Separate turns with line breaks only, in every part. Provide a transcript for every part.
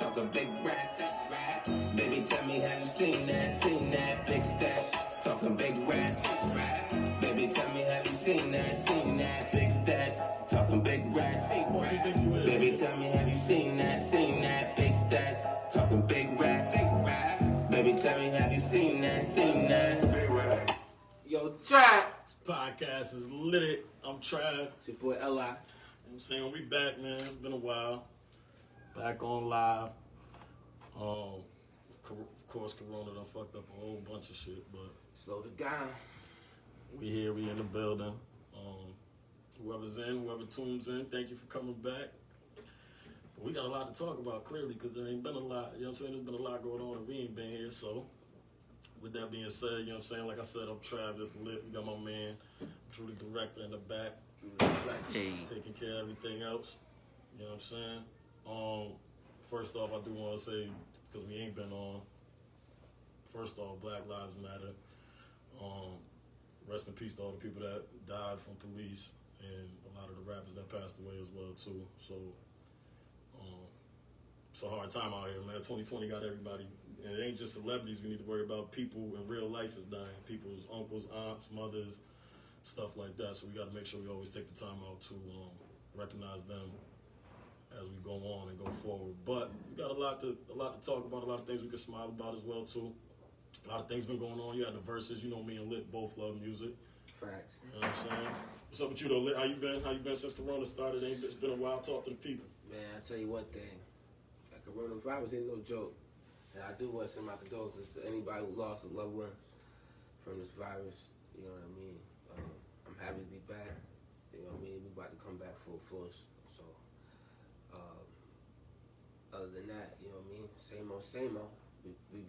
talking big racks. Baby, tell me, have you seen that? Big stacks, talking big racks. Baby, tell me, have you seen that? Big stacks, talking big racks. Baby, tell me, have you seen that? Big stacks, talking big racks. Baby, tell me, have you seen that? Big rack. Yo, Trav.
This podcast is lit. I'm Trav.
It's your boy Li.
You know what I'm saying? We back, man. It's been a while. Back on live. Of course, Corona done fucked up a whole bunch of shit, but
Slowed it down.
we here, we in the building. Whoever's in, whoever tunes in, thank you for coming back. But we got a lot to talk about, clearly, because there ain't been a lot, you know what I'm saying? There's been a lot going on and we ain't been here, so with that being said, you know what I'm saying? Like I said, I'm Travis Lit. We got my man, Trav Lit director in the back.
Hey.
Taking care of everything else. You know what I'm saying? First off, I do want to say, because we ain't been on, first off, Black Lives Matter. Rest in peace to all the people that died from police and a lot of the rappers that passed away as well, too. So, it's a hard time out here, man. 2020 got everybody. And it ain't just celebrities we need to worry about. People in real life is dying. People's uncles, aunts, mothers, stuff like that. So we got to make sure we always take the time out to recognize them as we go on and go forward. But we got a lot to talk about, a lot of things we can smile about as well, too. A lot of things been going on. You had the verses. You know me and Lit both love music.
Facts.
You know what I'm saying? What's up with you, though, Lit? How you been? How you been since Corona started? It's been a while. Talk to the people.
Man, I tell you one thing. That coronavirus ain't no joke. And I do want to send my condolences to anybody who lost a loved one from this virus. You know what I mean? I'm happy to be back. You know what I mean? We about to come back full force. So, other than that, you know what I mean? Same old. We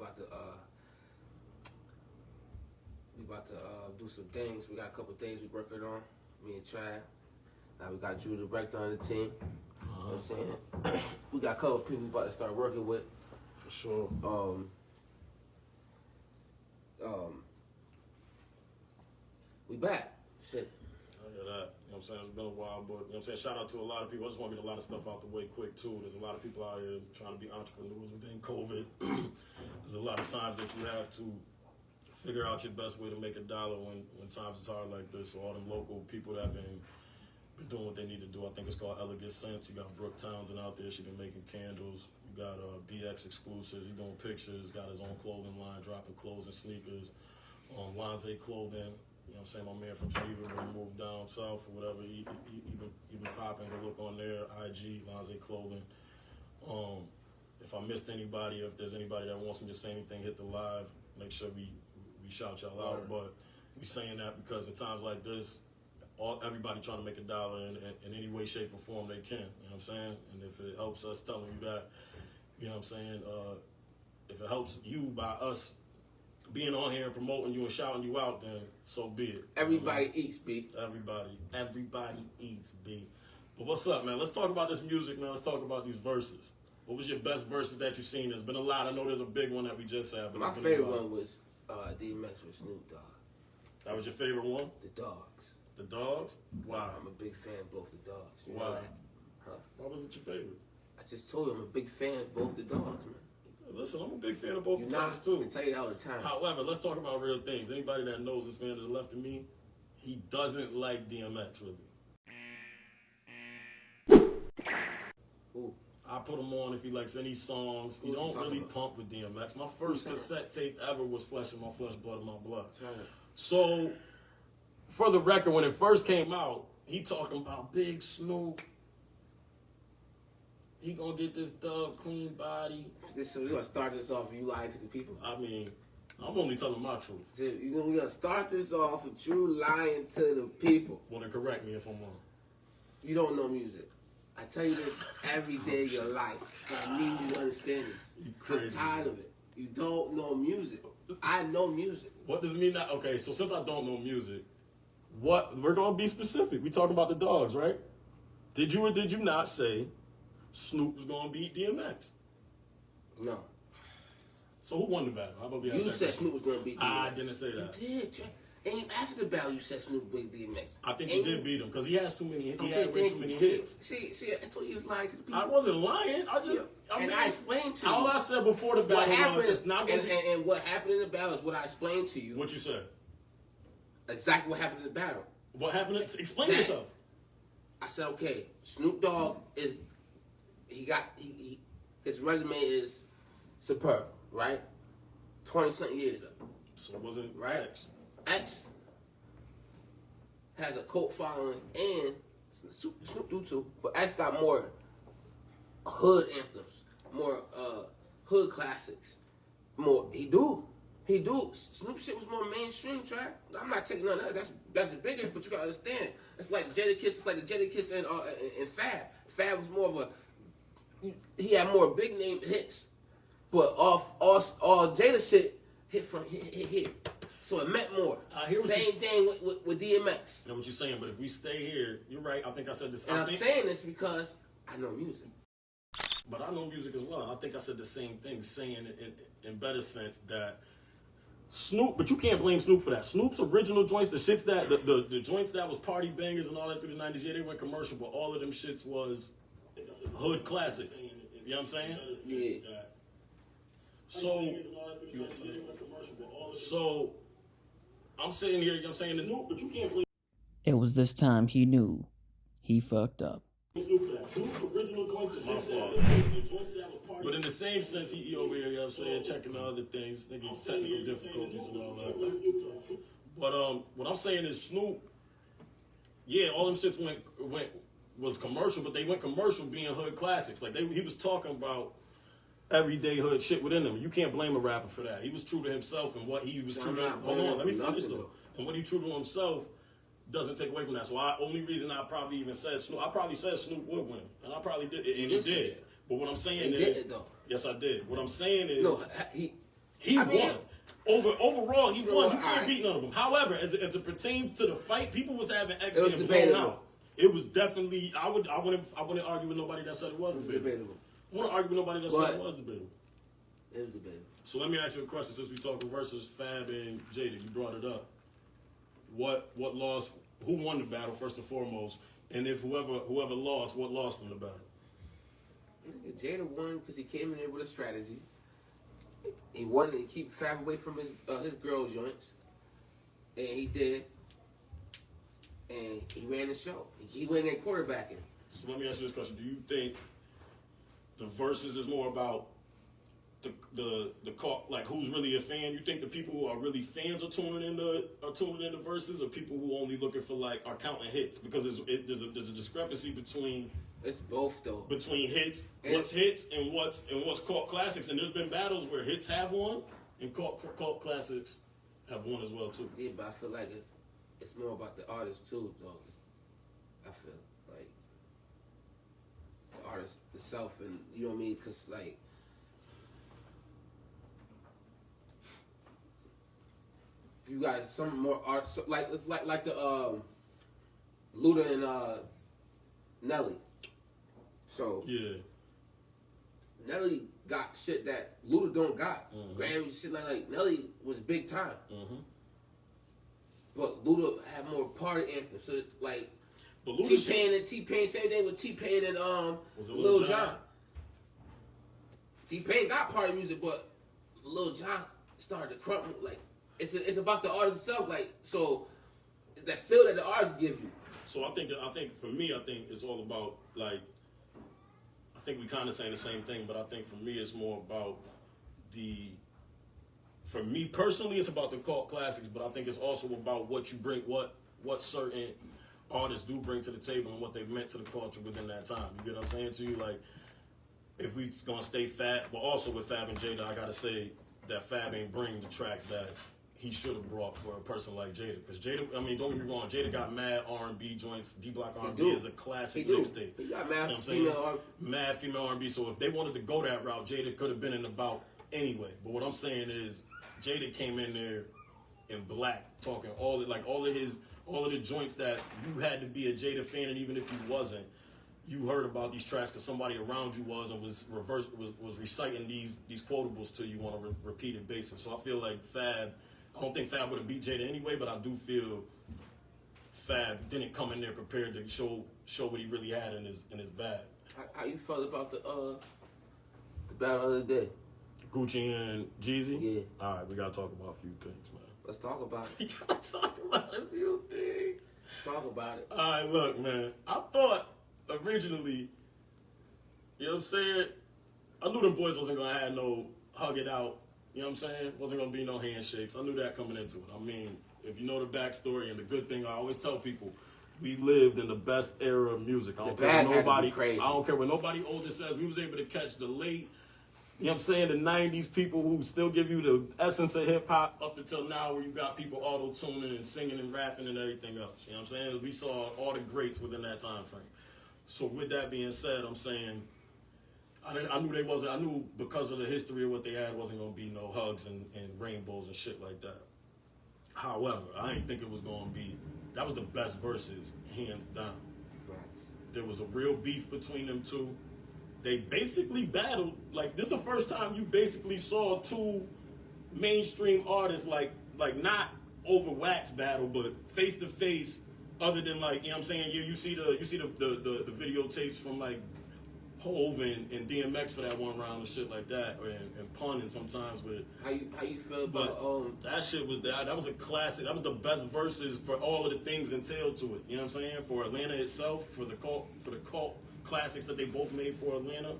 about to do some things. We got a couple things we working on. Me and Trav. Now we got Drew the director on the team. You know what I'm saying? We got a couple people we about to start working with.
For sure.
We back. Shit.
I hear that. You know what I'm saying? It's been a while, but you know what I'm saying? Shout out to a lot of people. I just want to get a lot of stuff out the way quick, too. There's a lot of people out here trying to be entrepreneurs within COVID. There's a lot of times that you have to figure out your best way to make a dollar when times is hard like this. So all them local people that have been doing what they need to do. I think it's called Elegant Sense. You got Brooke Townsend out there. She been making candles. You got BX Exclusives. He doing pictures. Got his own clothing line, dropping clothes and sneakers. Lonze Clothing. You know what I'm saying? My man from Geneva really moved down south or whatever. He been popping. Go look on there. IG, Lonze Clothing. If I missed anybody, if there's anybody that wants me to say anything, hit the live. Make sure we shout y'all out. But we saying that because in times like this, everybody trying to make a dollar in any way, shape, or form they can. You know what I'm saying? And if it helps us telling you that, you know what I'm saying? If it helps you by us being on here and promoting you and shouting you out, then so be it.
Everybody eats, B.
Everybody eats, B. But what's up, man? Let's talk about this music, man. Let's talk about these verses. What was your best verses that you've seen? There's been a lot. I know there's a big one that we just had. But
my favorite one was DMX with Snoop Dogg.
That was your favorite one?
The Dogs.
The Dogs? Wow.
I'm a big fan of both the Dogs. You
Why?
know that? Huh?
Why was it your favorite?
I just told you I'm a big fan of both the Dogs, man.
Listen, I'm a big fan of both
You're
the Dogs,
I
too.
tell you that all the time.
However, let's talk about real things. Anybody that knows this man to the left of me, he doesn't like DMX, really.
Ooh.
I put him on if he likes any songs. He
Who's
don't
he talking
really
about?
pump with DMX. My first cassette tape ever was Flesh in My Flesh, Blood in My Blood.
Right.
So, for the record, when it first came out, he talking about Big Snoop. He gonna get this dub, clean body.
So we're going to start this off with you lying to the people.
I mean, I'm only telling my truth.
So we're going to start this off with you lying to the people.
Well, then correct me if I'm wrong.
You don't know music. I tell you this every day of your life. I need you to understand this.
You crazy.
I'm tired of it. You don't know music. I know music.
What does it mean that? Okay, so since I don't know music, we're gonna be specific. We talking about the Dogs, right? Did you or did you not say Snoop was gonna beat DMX?
No.
So who won the battle? How about we ask
You
that
said
question?
Snoop was going to beat DMX.
I didn't say that.
You did.
And after the battle, you said Snoop beat DMX.
I think he did beat him because he has too many. He had way too many
see,
hits.
See, I told you he was lying to the people.
I wasn't lying. I
explained to you.
All I said before the battle was it's not going to be.
And what happened in the battle is what I explained to you.
What you said?
Exactly what happened in the battle.
What happened? Explain yourself.
I said, okay, Snoop Dogg is, his resume is superb, right? 20-something years up.
So it wasn't
right?
X.
X has a cult following, and Snoop do too, but X got more hood anthems, more hood classics. He do. Snoop shit was more mainstream, Trav. I'm not taking none of that. That's bigger, but you gotta understand. It's like the Jadakiss. It's like the Jadakiss and Fab. Fab was more of a. He had more big name hits, but all Jada shit hit here. So it meant more. Same thing with DMX.
I know what you're saying, but if we stay here, you're right. I think I said this.
And I'm saying this because I know music.
But I know music as well, and I think I said the same thing, saying it in better sense that Snoop, but you can't blame Snoop for that. Snoop's original joints, the shits that, the joints that was party bangers and all that through the 90s, yeah, they went commercial, but all of them shits was hood classics. You know what I'm saying?
Yeah.
So I'm sitting here, you know what I'm saying, Snoop, but you can't blame
It was this time he knew he fucked up.
Snoop for that. Snoop's original joints, the shits that, but in the same sense, he over here, you know what I'm saying, checking the other things, thinking technical difficulties and all that. But what I'm saying is Snoop, yeah, all them shits was commercial, but they went commercial being hood classics. Like he was talking about everyday hood shit within them. You can't blame a rapper for that. He was true to himself and what he was true to. Hold on, let me finish though. And what he true to himself doesn't take away from that. So only reason I probably even said Snoop, I probably said Snoop would win, and I probably did, and he did. But what I'm saying is, yes, I did. What I'm saying is, he won. Overall, he won. You can't beat none of them. However, as it pertains to the fight, people was having X getting blown out. It was definitely. I wouldn't argue with nobody that said it wasn't debatable. I wouldn't argue with nobody that said it was debatable.
It was debatable. So
let me ask you a question. Since we talking versus Fab and Jada, you brought it up. What lost? Who won the battle first and foremost? And if whoever lost, what lost in the battle?
Jada won because he came in there with a strategy. He wanted to keep Fab away from his girl joints, and he did. And he ran the show. He went in quarterbacking.
So let me ask you this question: do you think the verses is more about the like who's really a fan? You think the people who are really fans are tuning into verses, or people who only looking for are counting hits? Because there's a discrepancy between.
It's both though.
Between hits, what's hits and what's cult classics, and there's been battles where hits have won and cult classics have won as well too.
Yeah, but I feel like it's more about the artist too, though. I feel like the artist itself, and you know what I mean, because you got some more art, so it's like the Luda and Nelly. So
yeah,
Nelly got shit that Luda don't got. Grammys, shit like Nelly was big time. But Luda had more party anthems. So T-Pain, same thing with T-Pain and Lil Jon. T-Pain got party music, but Lil Jon started to crumble. It's about the artist itself. So that feel that the artists give you.
So I think for me, it's all about I think we kind of saying the same thing, but I think for me it's more about for me personally, it's about the cult classics, but I think it's also about what you bring, what certain artists do bring to the table and what they've meant to the culture within that time. You get what I'm saying to you? If we gonna stay Fab, but also with Fab and Jada, I gotta say that Fab ain't bring the tracks that he should have brought for a person like Jada. Because Jada, don't get me wrong, Jada got mad R&B joints. D-Block R&B is a classic mixtape.
He got mad
mad female R&B. So if they wanted to go that route, Jada could have been in the bout anyway. But what I'm saying is, Jada came in there in black, talking all of the joints that you had to be a Jada fan, and even if you wasn't, you heard about these tracks because somebody around you was and was reciting these quotables to you on a repeated basis. So I feel like Fab I don't think Fab would have beat Jada anyway, but I do feel Fab didn't come in there prepared to show what he really had in his bag.
How you felt about the battle of the day?
Gucci and Jeezy?
Yeah.
All right, we got to talk about a few things, man.
Let's talk about it.
We got to talk about a few things.
Talk about it.
All right, look, man. I thought originally, you know what I'm saying? I knew them boys wasn't going to have no hug it out. You know what I'm saying? Wasn't going to be no handshakes. I knew that coming into it. I mean, if you know the backstory and the good thing, I always tell people, we lived in the best era of music. I don't care what nobody, crazy. I don't care what nobody older says. We was able to catch the late, you know what I'm saying, the 90s people who still give you the essence of hip-hop up until now where you got people auto-tuning and singing and rapping and everything else. You know what I'm saying? We saw all the greats within that time frame. So with that being said, I'm saying, I knew because of the history of what they had, wasn't going to be no hugs and rainbows and shit like that. However, I didn't think it was going to be, that was the best verses, hands down. There was a real beef between them two. They basically battled, like, this is the first time you basically saw two mainstream artists, like not over wax battle, but face to face, other than, like, you know what I'm saying? You see the videotapes from, like, Hove and DMX for that one round and shit like that, and punning sometimes with.
How you feel about
that shit was that was a classic. That was the best verses for all of the things entailed to it. You know what I'm saying? For Atlanta itself, for the cult classics that they both made for Atlanta.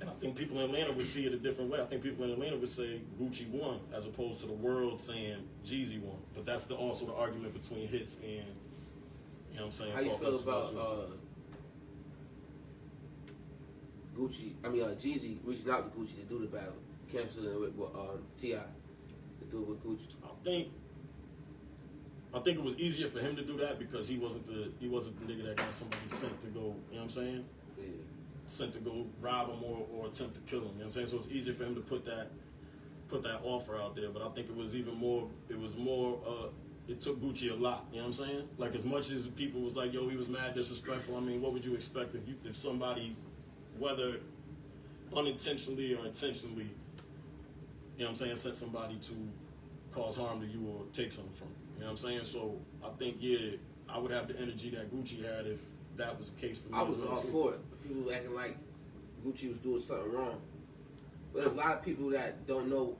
And I think people in Atlanta would see it a different way. I think people in Atlanta would say Gucci won, as opposed to the world saying Jeezy won. But that's also the argument between hits and, you know what I'm saying?
How you feel about Jeezy reaching out to Gucci to do the battle, canceling it with T.I. to do it with Gucci?
I think it was easier for him to do that because he wasn't the nigga that got somebody sent to go, you know what I'm saying?
Yeah.
Sent to go rob him or attempt to kill him, you know what I'm saying? So it's easier for him to put that offer out there, but I think it took Gucci a lot, you know what I'm saying? Like, as much as people was like, yo, he was mad disrespectful, I mean, what would you expect if somebody, whether unintentionally or intentionally, you know what I'm saying, sent somebody to cause harm to you or take something from you. You know what I'm saying? So I think, yeah, I would have the energy that Gucci had if that was the case for me.
I was all for it. People acting like Gucci was doing something wrong. But there's a lot of people that don't know,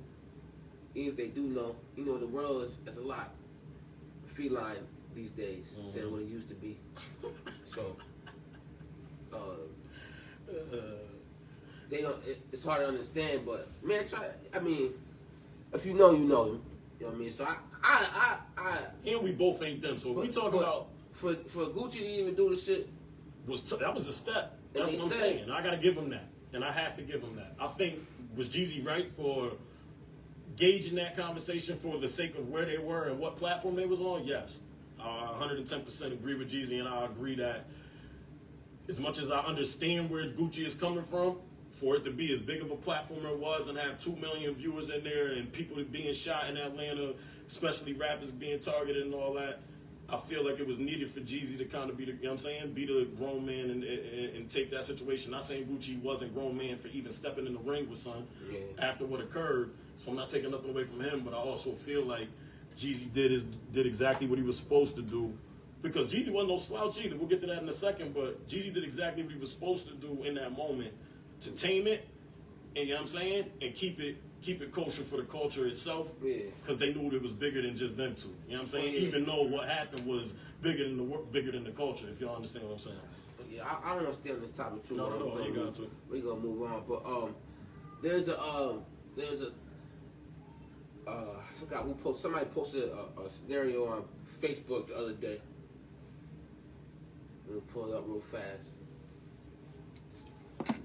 even if they do know, you know, the world is a lot feline these days than what it used to be. So, they don't, it's hard to understand, but man, if you know, you know him. You know what I mean? So
and we both ain't them. So we talk about
for Gucci to even do the shit
that was a step. That's what I'm saying. I gotta give him that, and I have to give him that. I think was Jeezy right for gauging that conversation for the sake of where they were and what platform they was on? Yes, 110% agree with Jeezy, and I agree that as much as I understand where Gucci is coming from, for it to be as big of a platform it was and have 2 million viewers in there and people being shot in Atlanta, especially rappers being targeted and all that, I feel like it was needed for Jeezy to kind of be the, you know what I'm saying, be the grown man and take that situation. Not saying Gucci wasn't grown man for even stepping in the ring with son after what occurred, so I'm not taking nothing away from him, but I also feel like Jeezy did exactly what he was supposed to do, because Jeezy wasn't no slouch either. We'll get to that in a second, but Jeezy did exactly what he was supposed to do in that moment to tame it, and you know what I'm saying, and keep it kosher for the culture itself, because they knew it was bigger than just them two. You know what I'm saying? Even though what happened was bigger than the culture. If y'all understand what I'm saying.
Yeah, I don't understand this topic too.
No, you got to.
We're gonna move on, but there's a I forgot who posted. Somebody posted a scenario on Facebook the other day. Let me pull it up real fast.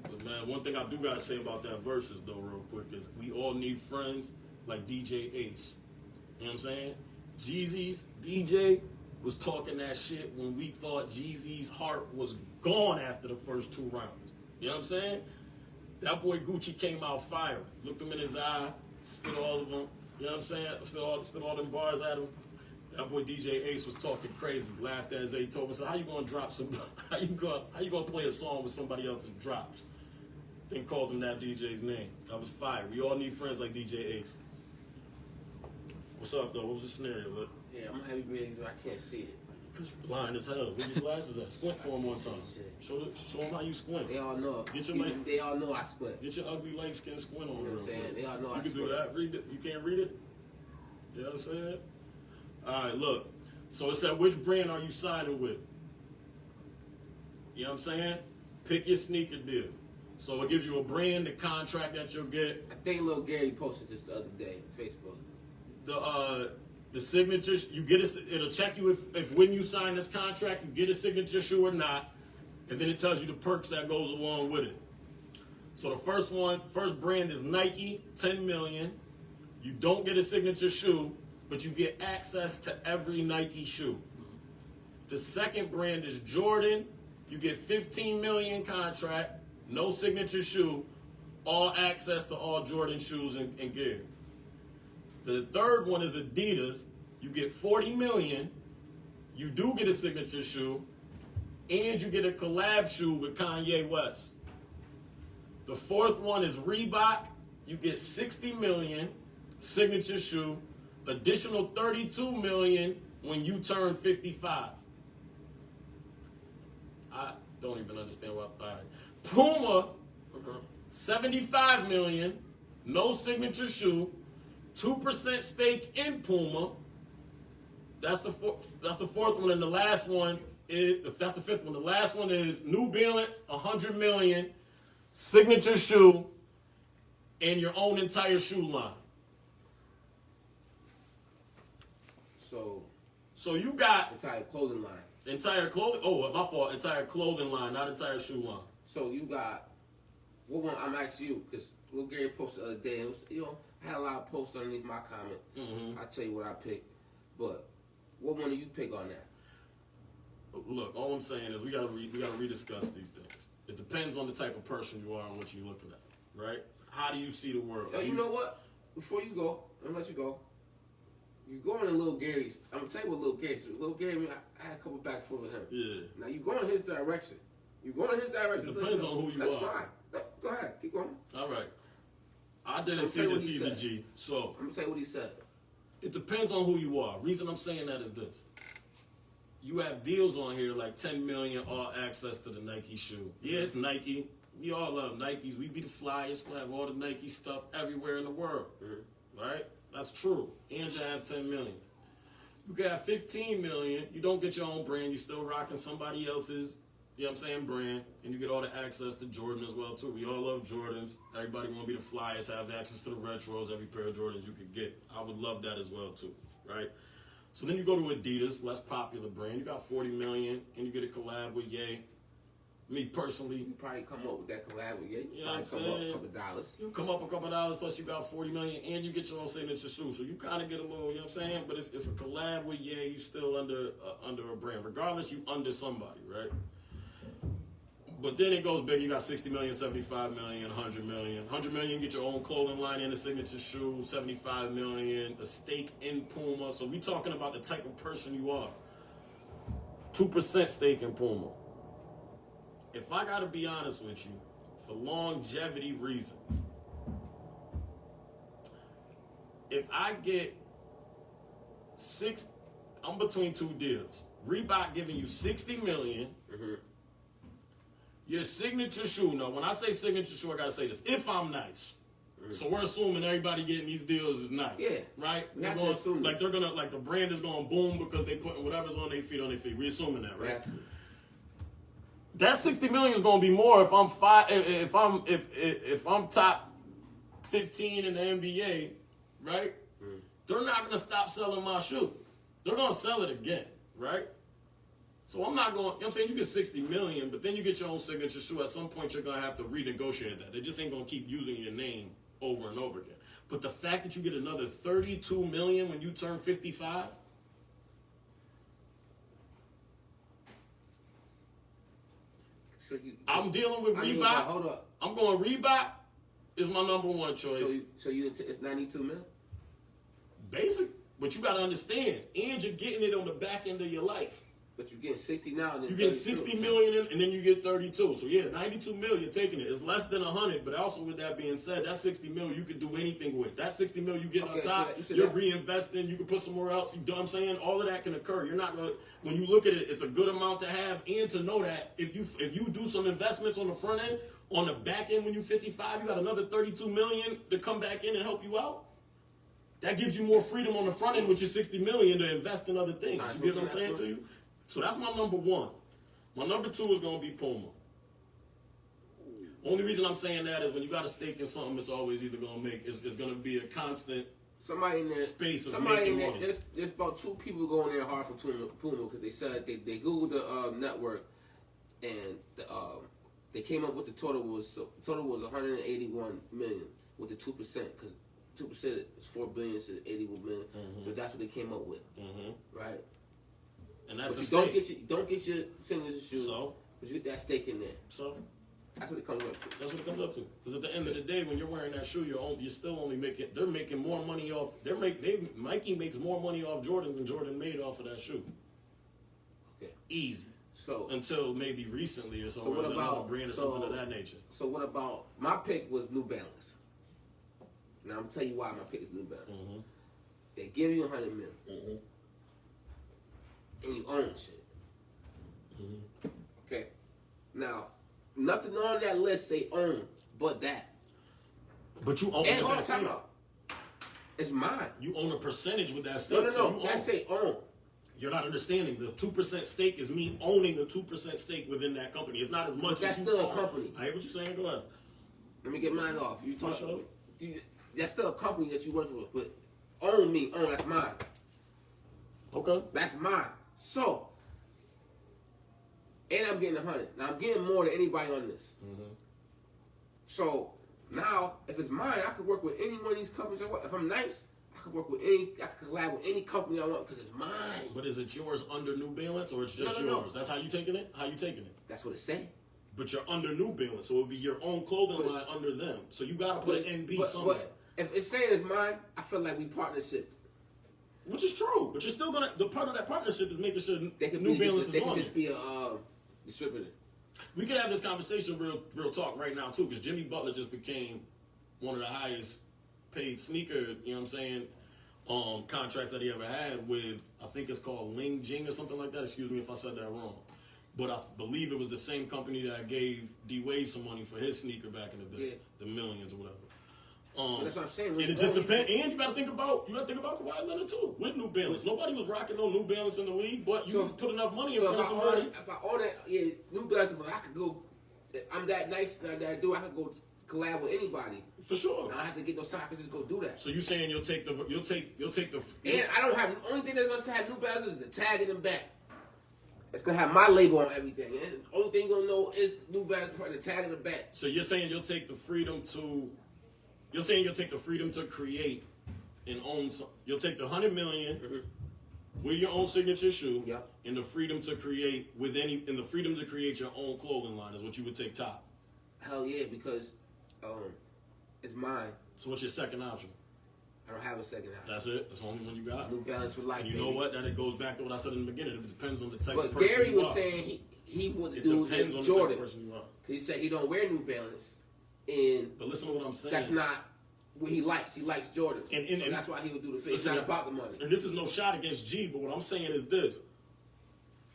But man, one thing I do gotta say about that verses though, real quick, is we all need friends like DJ Ace. You know what I'm saying? Jeezy's DJ was talking that shit when we thought Jeezy's heart was gone after the first 2 rounds. You know what I'm saying? That boy Gucci came out firing. Looked him in his eye, spit all of them. You know what I'm saying? Spit all them bars at him. That boy DJ Ace was talking crazy. Laughed at Zay, told me, so how you gonna drop some? How you gonna play a song with somebody else's drops? Then called him that DJ's name. That was fire. We all need friends like DJ Ace. What's up, though? What was the scenario, Lit?
Yeah, I'm heavy breathing, I can't see it.
Because you're blind as hell. Where your glasses at? Squint for him one time. Show them how you squint.
They all know. They all know I squint.
Get your ugly light skin squint on.
You know what I'm saying? They all know I
You can
squint.
do that. Read it. You can't read it? You know what I'm saying? All right, look. So it said, which brand are you signing with? You know what I'm saying? Pick your sneaker deal. So it gives you a brand, the contract that you'll get.
I think Lil Gary posted this the other day on Facebook.
The signatures, you get it'll check you if when you sign this contract, you get a signature shoe or not. And then it tells you the perks that goes along with it. So the first brand is Nike, 10 million. You don't get a signature shoe, but you get access to every Nike shoe. The second brand is Jordan. You get 15 million contract, no signature shoe, all access to all Jordan shoes and gear. The third one is Adidas. You get 40 million. You do get a signature shoe, and you get a collab shoe with Kanye West. The fourth one is Reebok. You get 60 million, signature shoe, additional 32 million when you turn 55. I don't even understand what I Puma, 75 million, no signature shoe, 2% stake in Puma. That's the fourth one, and the last one is, if that's the fifth one, the last one is New Balance, 100 million, signature shoe, and your own entire shoe line. So you got
entire clothing line.
Entire clothing. Oh, my fault. Entire clothing line, not entire shoe line.
So you got what one? I'm asking you because Lil Gary posted the other day. It was, I had a lot of posts underneath my comment.
Mm-hmm.
I'll tell you what I picked, but what one do you pick on that?
Look, all I'm saying is we gotta rediscuss these things. It depends on the type of person you are and what you're looking at, right? How do you see the world?
Yo, you know what? Before you go, I'm gonna let you go. You going to Lil Gary's. I'm gonna tell you what Lil Gary's. Lil Gary, I had a couple back and forth with him.
Yeah.
Now you going in his direction. You going in his direction.
It depends on who you
That's
are.
That's fine. Go ahead. Keep going.
All right. I didn't see this either, G. So
I'm gonna tell you what he said.
It depends on who you are. Reason I'm saying that is this. You have deals on here like 10 million, all access to the Nike shoe. Yeah, it's Nike. We all love Nikes. We be the flyest. We have all the Nike stuff everywhere in the world. Mm-hmm. Right? That's true. And you have 10 million. You got 15 million. You don't get your own brand. You're still rocking somebody else's, you know what I'm saying, brand. And you get all the access to Jordan as well, too. We all love Jordans. Everybody want to be the flyest, have access to the retros, every pair of Jordans you could get. I would love that as well, too. Right? So then you go to Adidas, less popular brand. You got 40 million, and you get a collab with Ye. Me personally,
you probably come up with that collab with Ye.
You know what I'm
saying?
saying?
Come up a couple dollars.
You come up a couple dollars, plus you got 40 million, and you get your own signature shoe. So you kind of get a little, you know what I'm saying? But it's a collab with Ye. You still under a brand. Regardless, you under somebody, right? But then it goes big. You got 60 million, 75 million, 100 million. 100 million, get your own clothing line and a signature shoe. 75 million, a stake in Puma. So we talking about the type of person you are. 2% stake in Puma. If I got to be honest with you, for longevity reasons, if I get I'm between two deals. Reebok giving you 60 million. Mm-hmm. Your signature shoe. Now, when I say signature shoe, I got to say this. If I'm nice. Mm-hmm. So we're assuming everybody getting these deals is nice.
Yeah.
Right?
We have to assume
like they're gonna, like the brand is going to boom because they putting whatever's on their feet. We assuming that, right? Yeah. That 60 million is gonna be more if I'm top 15 in the NBA, right? Mm. They're not gonna stop selling my shoe. They're gonna sell it again, right? So I'm not going. You know what I'm saying? You get 60 million, but then you get your own signature shoe. At some point, you're gonna have to renegotiate that. They just ain't gonna keep using your name over and over again. But the fact that you get another 32 million when you turn 55.
So
I'm dealing with Reebok.
Hold up.
I'm going Reebok is my number one choice.
So it's 92 mil?
Basic. But you got to understand, and you're getting it on the back end of your life.
But you're getting 60 now. And then
You get
32.
60 million and then you get 32. So yeah, 92 million, you're taking it. It's less than 100, but also with that being said, that 60 million you can do anything with. That 60 million you get on top, you're reinvesting, you can put somewhere else. You know what I'm saying? All of that can occur. You're not gonna, when you look at it, it's a good amount to have and to know that if you do some investments on the front end, on the back end when you're 55, you got another 32 million to come back in and help you out. That gives you more freedom on the front end with your 60 million to invest in other things. You get what I'm saying to you? So that's my number one. My number two is going to be Puma. Only reason I'm saying that is when you got a stake in something, it's always either going to make, it's going to be a constant
somebody in there,
space of
somebody
making
in
money.
there, there's about 2 people going there hard for Puma because they said they Googled the network and they came up with the total was 181 million with the 2% because 2% is 4 billion to 81 million. So that's what they came up with, right?
And that's
but
a stake.
Don't get your signature shoe.
So?
But you get that stake in there.
So?
That's what it comes up to.
That's what it comes up to. Because at the end of the day, when you're wearing that shoe, you're still only making. They're making more money off. Nike makes more money off Jordan than Jordan made off of that shoe.
Okay.
Easy.
So
until maybe recently or so.
So what about
a brand or something of that nature?
So what about my pick was New Balance. Now I'm gonna tell you why my pick is New Balance. They give you 100 million. And you own shit. Okay. Now, nothing on that list say own, but that.
But you own
and
that stake.
It's mine.
You own a percentage with that stake.
No. That say own.
You're not understanding. The 2% stake is me owning the 2% stake within that company. It's not as much. But
that's still a company.
I hear what you're saying. Go ahead.
Let me get mine off. You talk.
Sure.
That's still a company that you work with, but own me. Own. That's mine.
Okay.
That's mine. So, and I'm getting 100. Now I'm getting more than anybody on this. So now, if it's mine, I could work with any one of these companies I want. If I'm nice, I could work with any. I could collab with any company I want because it's mine. But
is it yours under New Balance or it's just yours? No. That's how you taking it. How you taking it?
That's what it's saying.
But you're under New Balance, so it'll be your own clothing line under them. So you gotta put an NB somewhere.
But if it's saying it's mine, I feel like we partnership.
Which is true, but you're still gonna. The part of that partnership is making sure
they can
New Balance is on.
They can just be a distributor.
We could have this conversation real talk right now too, because Jimmy Butler just became one of the highest paid sneaker, you know what I'm saying, contracts that he ever had with, I think it's called Ling Jing or something like that. Excuse me if I said that wrong. But I believe it was the same company that gave D Wade some money for his sneaker back in the day, the millions or whatever.
That's what I'm saying.
And it just depends. And you gotta think about Kawhi Leonard too with New Balance. Nobody was rocking no New Balance in the league, but you put enough money in front of somebody.
If I own it, New Balance, but I could go. I'm that nice that I do. I could go collab with anybody
for sure.
I don't have to get no sign. I can just go do that.
So you saying you'll take the.
And I don't have the only thing that's gonna have New Balance is the tag in the back. It's gonna have my label on everything. And the only thing you're gonna know is New Balance putting the tag in the back.
So you're saying you'll take the freedom to. You're saying you'll take the freedom to create and own. You'll take the 100 million with your own signature shoe, and the freedom to create and the freedom to create your own clothing line is what you would take top.
Hell yeah, because it's mine.
So what's your second option?
I don't have a second option.
That's it. That's the only one you got.
New Balance for life.
And you know what? That it goes back to what I said in the beginning. It depends on the type of person
But Gary
you
was
are.
saying he wanted to do
depends on
Jordan.
the type of person you are.
He said he don't wear New Balance, and
but listen to what I'm saying.
That's not what he likes. He likes Jordans, so that's why he would do the fit. It's not about the money.
And this is no shot against G, but what I'm saying is this: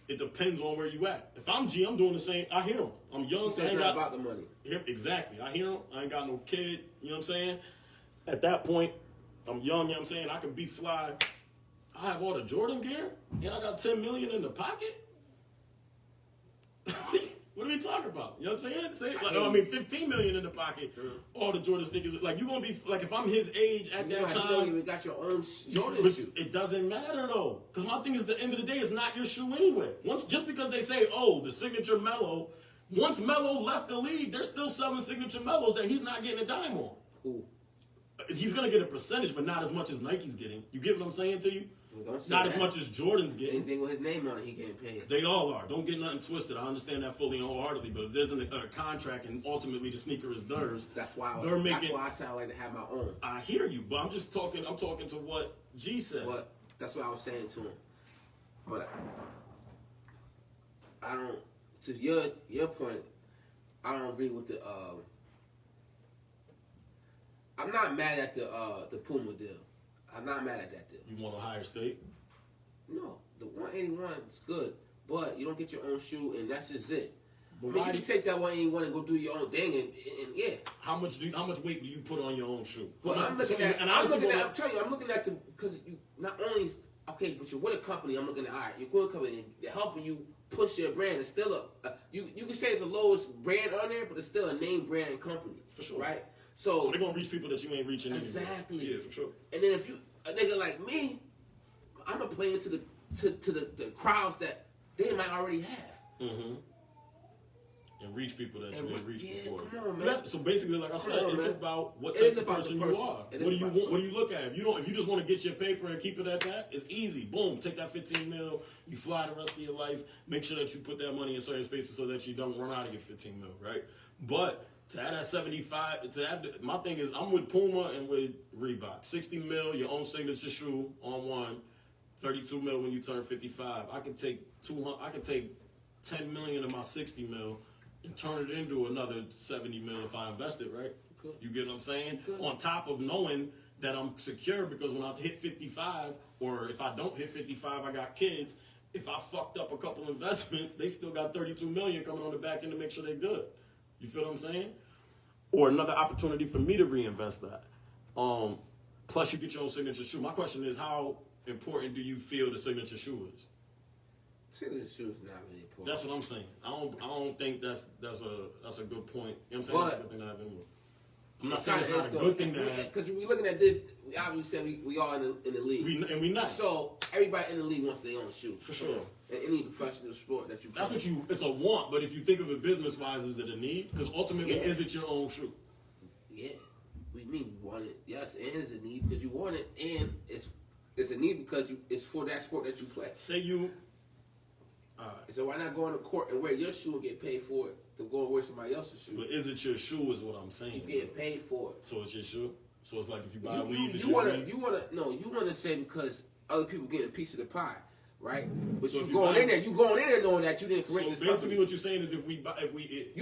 it depends on where you at. If I'm G, I'm doing the same. I hear him. I'm young.
It's not about the money.
Exactly. I hear him. I ain't got no kid. You know what I'm saying? At that point, I'm young. You know what I'm saying? I can be fly. I have all the Jordan gear, and I got 10 million in the pocket. What are we talking about? You know what I'm saying? I mean, 15 million in the pocket. All the Jordan sneakers. Like, you gonna be like, if I'm his age at that time.
You don't even got your own Jordan shoe.
It doesn't matter though, because my thing is, at the end of the day, it's not your shoe anyway. Just because they say, oh, the signature Melo. Once Melo left the league, they're still selling signature Melos that he's not getting a dime on.
Ooh.
He's gonna get a percentage, but not as much as Nike's getting. You get what I'm saying to you?
Well,
not as much as Jordan's getting.
Anything with his name on it, he can't pay it.
They all are. Don't get nothing twisted. I understand that fully and wholeheartedly. But if there's a contract and ultimately the sneaker is theirs,
that's why I sound like to have my own.
I hear you, but I'm just talking. I'm talking to what G said.
But that's what I was saying to him. But I don't. To your point, I don't agree with the. I'm not mad at the Puma deal. I'm not mad at that deal.
You want a higher stake?
No, the 181 is good, but you don't get your own shoe, and that's just it.
But
I mean, you can take that 181 and go do your own thing, and yeah.
How much weight do you put on your own shoe?
But I'm looking at. I'm telling you, I'm looking at because you not only okay, but you're with a company. I'm looking at all right. You're with a company. They're helping you push your brand. It's still you can say it's the lowest brand on there, but it's still a name brand company.
For sure,
right?
So they're gonna reach people that you ain't reaching.
Exactly.
Anyway. Yeah, for sure.
And then if you a nigga like me, I'm gonna play into the crowds that they might already have.
Mm-hmm. And reach people that you ain't reached before.
Come on, man.
So basically, like I said, it's about what
type
of person you are. What do you want? What do you look at? If you just want to get your paper and keep it at that, it's easy. Boom, take that 15 mil. You fly the rest of your life. Make sure that you put that money in certain spaces so that you don't run out of your 15 mil, right? But to add that 75, my thing is I'm with Puma and with Reebok. 60 mil, your own signature shoe on one. 32 mil when you turn 55. I could take 10 million of my 60 mil and turn it into another 70 mil if I invest it, right?
Good.
You get what I'm saying?
Good.
On top of knowing that I'm secure because when I hit 55, or if I don't hit 55, I got kids. If I fucked up a couple investments, they still got 32 million coming on the back end to make sure they're good. You feel what I'm saying? Or another opportunity for me to reinvest that. Plus you get your own signature shoe. My question is, how important do you feel the signature shoe is?
Signature shoe is not really important.
That's what I'm saying. I don't think that's a good point. You know what I'm saying? That's a good thing to have anyway. I'm not saying it's not a good thing to have.
Because we're looking at this, we obviously said we all in the league.
We nice.
So everybody in the league wants their own shoe.
For sure.
In any professional sport that you play.
That's it's a want, but if you think of it business-wise, is it a need? Because ultimately, is it your own shoe?
Yeah. We mean you want it. Yes, and it's a need because you want it, and it's a need because it's for that sport that you play.
Say you...
So why not go on the court and wear your shoe and get paid for it to go and wear somebody else's shoe?
But is it your shoe is what I'm saying.
You get paid for it.
So it's your shoe? So it's like if you buy weed,
you want to say because other people get a piece of the pie, right? But
So
you going in there knowing that you didn't create this company.
So basically what you're saying is
you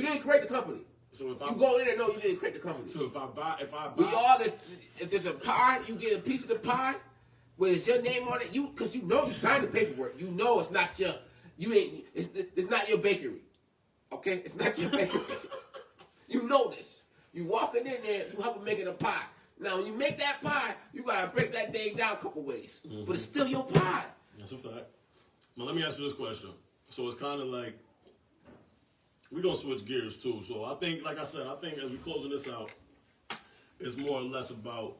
didn't create the company.
So if
you go in there knowing you didn't create the company.
So if I buy
if there's a pie, you get a piece of the pie where it's your name on it. Because you know you signed the paperwork. You know it's not your. It's not your bakery, okay? It's not your bakery. You know this. You walking in there, you helping making a pie. Now, when you make that pie, you gotta break that thing down a couple ways, but it's still your pie.
That's a fact. Now, let me ask you this question. So it's kind of like we're gonna switch gears too. So I think, like I said, as we closing this out, it's more or less about.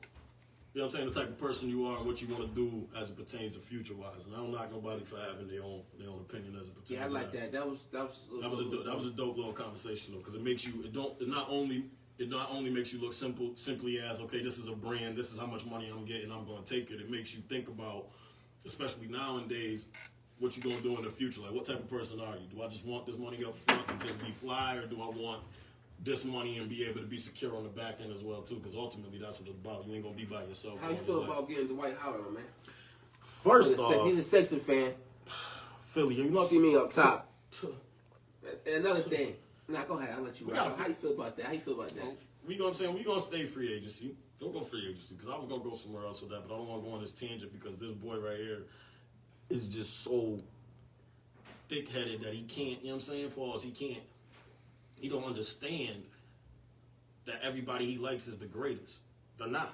You know what I'm saying? The type of person you are and what you want to do as it pertains to future-wise. And I don't knock nobody for having their own opinion as it pertains.
Yeah, I like that. That was
a dope little conversation though, because it makes you. It not only makes you look simply as okay, this is a brand, this is how much money I'm getting, I'm going to take it. It makes you think about, especially nowadays, what you're going to do in the future. Like, what type of person are you? Do I just want this money up front and just be fly, or do I want this money and be able to be secure on the back end as well too? Because ultimately that's what it's about. You ain't gonna be by yourself.
How you feel about getting Dwight Howard, man?
First off,
he's a Sexton fan.
Philly, you know,
see me up top. And another thing, go ahead. I'll let you. How you feel about that?
We gonna stay free agency. Don't go free agency because I was gonna go somewhere else with that, but I don't want to go on this tangent because this boy right here is just so thick-headed that he can't. You know what I'm saying? Pause. He don't understand that everybody he likes is the greatest. They're not.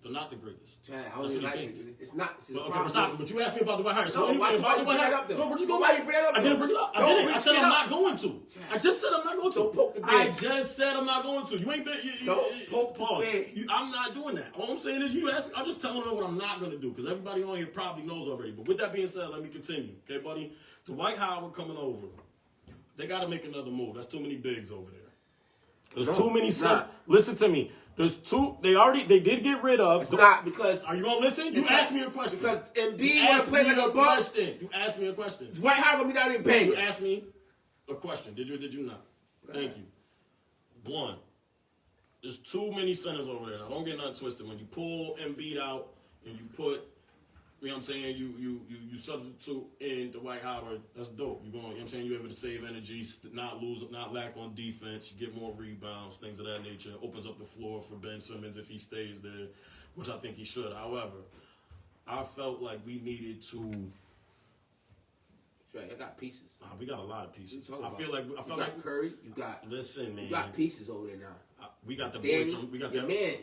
They're not the greatest.
I only like it. It's not.
But you asked me about the Dwight Howard.
So why you bring that up, though?
No, why you bring that up? I didn't bring it up. I said I'm not going to. I just said I'm not going to.
Don't poke the bear.
I just said I'm not going to. You ain't been.
Don't poke the bear.
I'm not doing that. All I'm saying is I'm just telling them what I'm not going to do because everybody on here probably knows already. But with that being said, let me continue. Okay, buddy? Dwight Howard coming over. They got to make another move. That's too many bigs over there. There's too many. Listen to me. There's two. They did get rid of.
It's not because.
Are you gonna listen? You asked me a question.
Because Embiid want to play like a buck.
You asked me a question.
Dwight Howard gonna be down here paying.
You asked me a question. Did you or did you not? Thank you. One. There's too many centers over there. Now don't get nothing twisted. When you pull Embiid out and you put You know what I'm saying? You substitute in Dwight Howard. That's dope. You going? You know what I'm saying? You're able to save energy, not lack on defense. You get more rebounds, things of that nature. Opens up the floor for Ben Simmons if he stays there, which I think he should. However, I felt like we needed to.
Right, I got pieces.
We got a lot of pieces. I
About?
feel like
You got Curry. You got.
Listen, man.
You got pieces over there now.
We got the boy
Danny,
from. We got
your
that
man.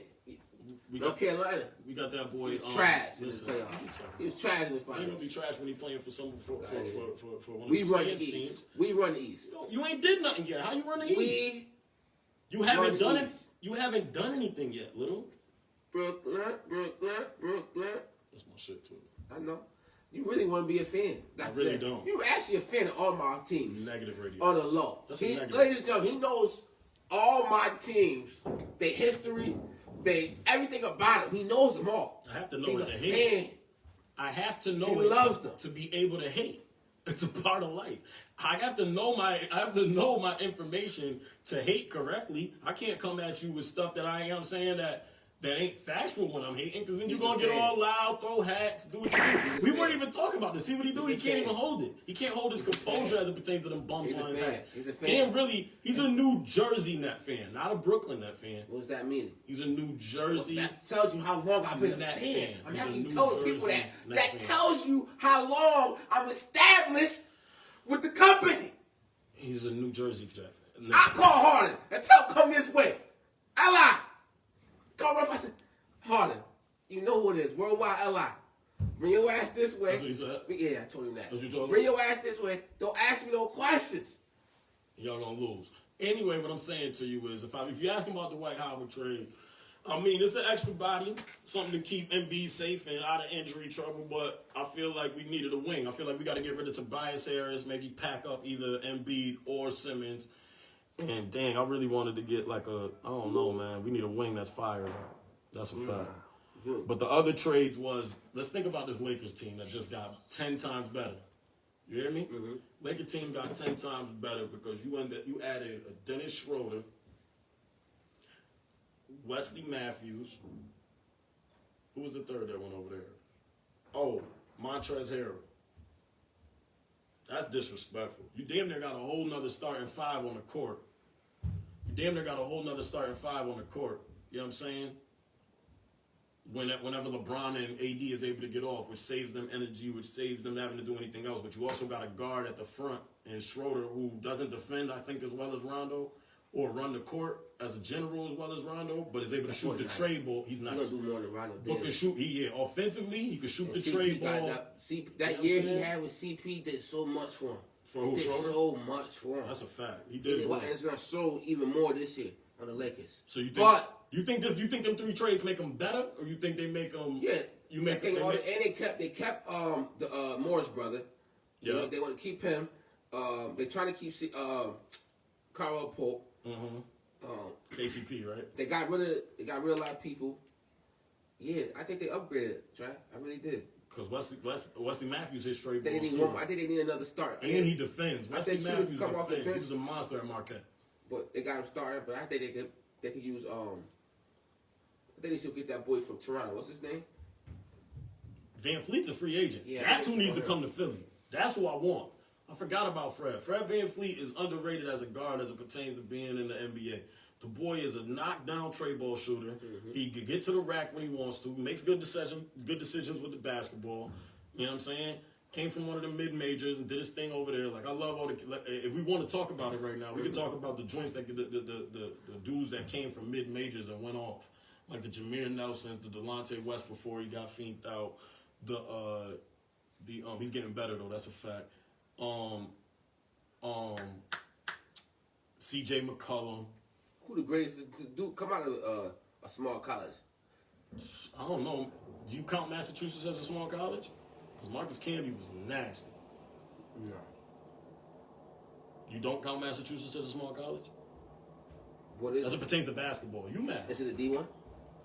North Carolina.
We got that boy.
He was trash in the
listen,
playoffs. He was trash in the
He
finals.
gonna be trash when he playing for some for one of
We
these
run the
fans
East.
teams.
We run the East.
You ain't did nothing yet. How you run the East?
We
You haven't done it.
East.
You haven't done anything yet, little.
Brooklyn.
That's my shit too.
I know. You really want to be a fan. That's
I really
it.
don't.
You actually a fan of all my teams.
Negative radio.
On the low.
That's a negative.
Ladies and gentlemen, he knows all my teams, their history, everything about them. He knows them all.
I have to know
He's
what
a
to hate.
fan.
I have to know
He
it
loves them.
to be able to hate. It's a part of life. I have to know my information to hate correctly. I can't come at you with stuff that I am saying that ain't factual when I'm hating, because then you're going to get all loud, throw hats, do what you do. We weren't even talking about this. See what he do? He can't even hold it. He can't hold his composure as it pertains to them bumps on his head.
He's a fan.
He's a New Jersey Net fan, not a Brooklyn Net fan.
What does that mean?
He's a New Jersey.
That tells you how long I've been a
Net
fan.
fan.
I'm
He's
having
a
you
New
tell people
Jersey
that.
Net
That
fan.
tells you how long I'm established with the company.
He's a New Jersey Jet fan.
I call Harden and tell him come this way. Li. Call Ruff. I said, Harden, you know who it is. Worldwide Li. Bring your ass this way.
That's what he said?
Yeah, I told him that.
That's what you told him?
Bring your ass this way. Don't ask me no questions.
Y'all gonna lose. Anyway, what I'm saying to you is, if you ask him about the Dwight Howard trade, I mean, it's an extra body, something to keep Embiid safe and out of injury trouble, but I feel like we needed a wing. I feel like we got to get rid of Tobias Harris, maybe pack up either Embiid or Simmons. And dang, I really wanted to get I don't know, man. We need a wing that's fired. That's a fact. But the other trades was, let's think about this Lakers team that just got 10 times better. You hear me? Mm-hmm. Lakers team got 10 times better because you added a Dennis Schroeder, Wesley Matthews. Who was the third that went over there? Oh, Montrezl Harrell. That's disrespectful. You damn near got a whole nother starting five on the court. You know what I'm saying? Whenever LeBron and AD is able to get off, which saves them energy, which saves them having to do anything else. But you also got a guard at the front in Schroeder who doesn't defend, I think, as well as Rondo, or run the court as a general as well as Rondo, but is able to shoot the trade ball. He's nice.
He's going to do more than Rondo did.
But can shoot, offensively, he could shoot the
CP
trade ball.
That year he had with CP did so much for him.
For who,
did
Schroeder?
so much for him.
That's a fact. He did.
And it's going to show even more this year on the Lakers.
So you think them three trades make them better, or you think they make them?
Yeah.
You make
them. And they kept the Morris brother.
Yeah.
They want to keep him. They're trying to keep Carl Pope.
Mm-hmm. KCP, right?
They got rid of a lot of people. Yeah, I think they upgraded Trav. I really did.
Because Wesley Matthews hit straight
I
balls
think
too.
I think they need another start.
And he defends. Wesley Matthews
come off the
defends.
bench.
He's a monster at Marquette.
But they got him started. But I think they could use I think they should get that boy from Toronto. What's his name?
Van Fleet's a free agent.
Yeah,
that's who needs to come to Philly. That's who I want. I forgot about Fred. Fred Van Fleet is underrated as a guard as it pertains to being in the NBA. The boy is a knockdown trade ball shooter. Mm-hmm. He can get to the rack when he wants to. Makes good decisions with the basketball. You know what I'm saying? Came from one of the mid-majors and did his thing over there. Like, I love all the... If we want to talk about it right now, we can talk about the joints that... The dudes that came from mid-majors and went off. Like the Jameer Nelsons, the Delonte West before he got fiended out. He's getting better, though. That's a fact. C.J. McCollum.
Who the greatest dude come out of a small college?
I don't know. Do you count Massachusetts as a small college? Because Marcus Camby was nasty.
No.
You don't count Massachusetts as a small college?
What is
as
it?
It pertains to basketball. UMass.
Is it a D1?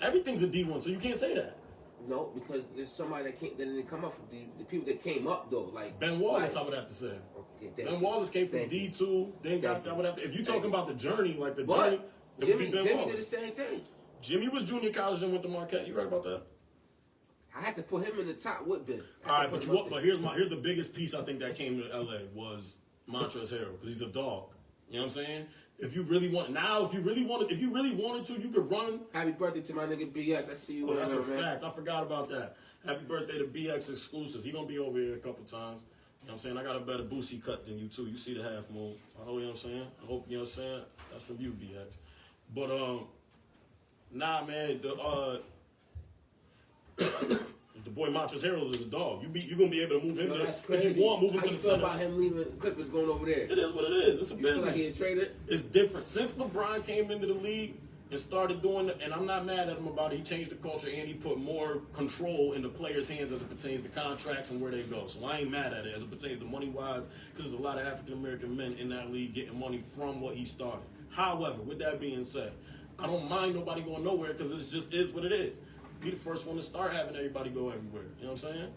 Everything's a D1, so you can't say that.
No, because there's somebody that didn't come up from the people that came up though, like
Ben Wallace. I would have to say.
Okay,
Ben Wallace came from D2. Then got. I would have to, if you're talking about the journey, like the journey,
Jimmy did the same thing.
Jimmy was junior college and went to Marquette. You right about that?
I had to put him in the top with Ben.
All right, but here's the biggest piece I think that came to LA was Montrezl Harrell because he's a dog. You know what I'm saying? If you really wanted to, you could run.
Happy birthday to my nigga BX. I see you.
That's a
man.
fact. I forgot about that. Happy birthday to BX Exclusives. He gonna be over here a couple times. You know what I'm saying? I got a better Boosie cut than you too. You see the half moon. I know, you know what I'm saying? I hope, you know what I'm saying? That's from you, BX. But nah, man, the boy Montrezl Harrell is a dog. You gonna be able to move him.
That's crazy.
If you want, move him
How
to
you
the
feel
center.
about him leaving Clippers going over there?
It is what it is. It's a
You
business.
feel like he traded?
It's different. Since LeBron came into the league and started doing it, and I'm not mad at him about it, he changed the culture and he put more control in the players' hands as it pertains to contracts and where they go. So I ain't mad at it as it pertains to money-wise because there's a lot of African-American men in that league getting money from what he started. However, with that being said, I don't mind nobody going nowhere because it just is what it is. Be the first one to start having everybody go everywhere. You know what I'm saying?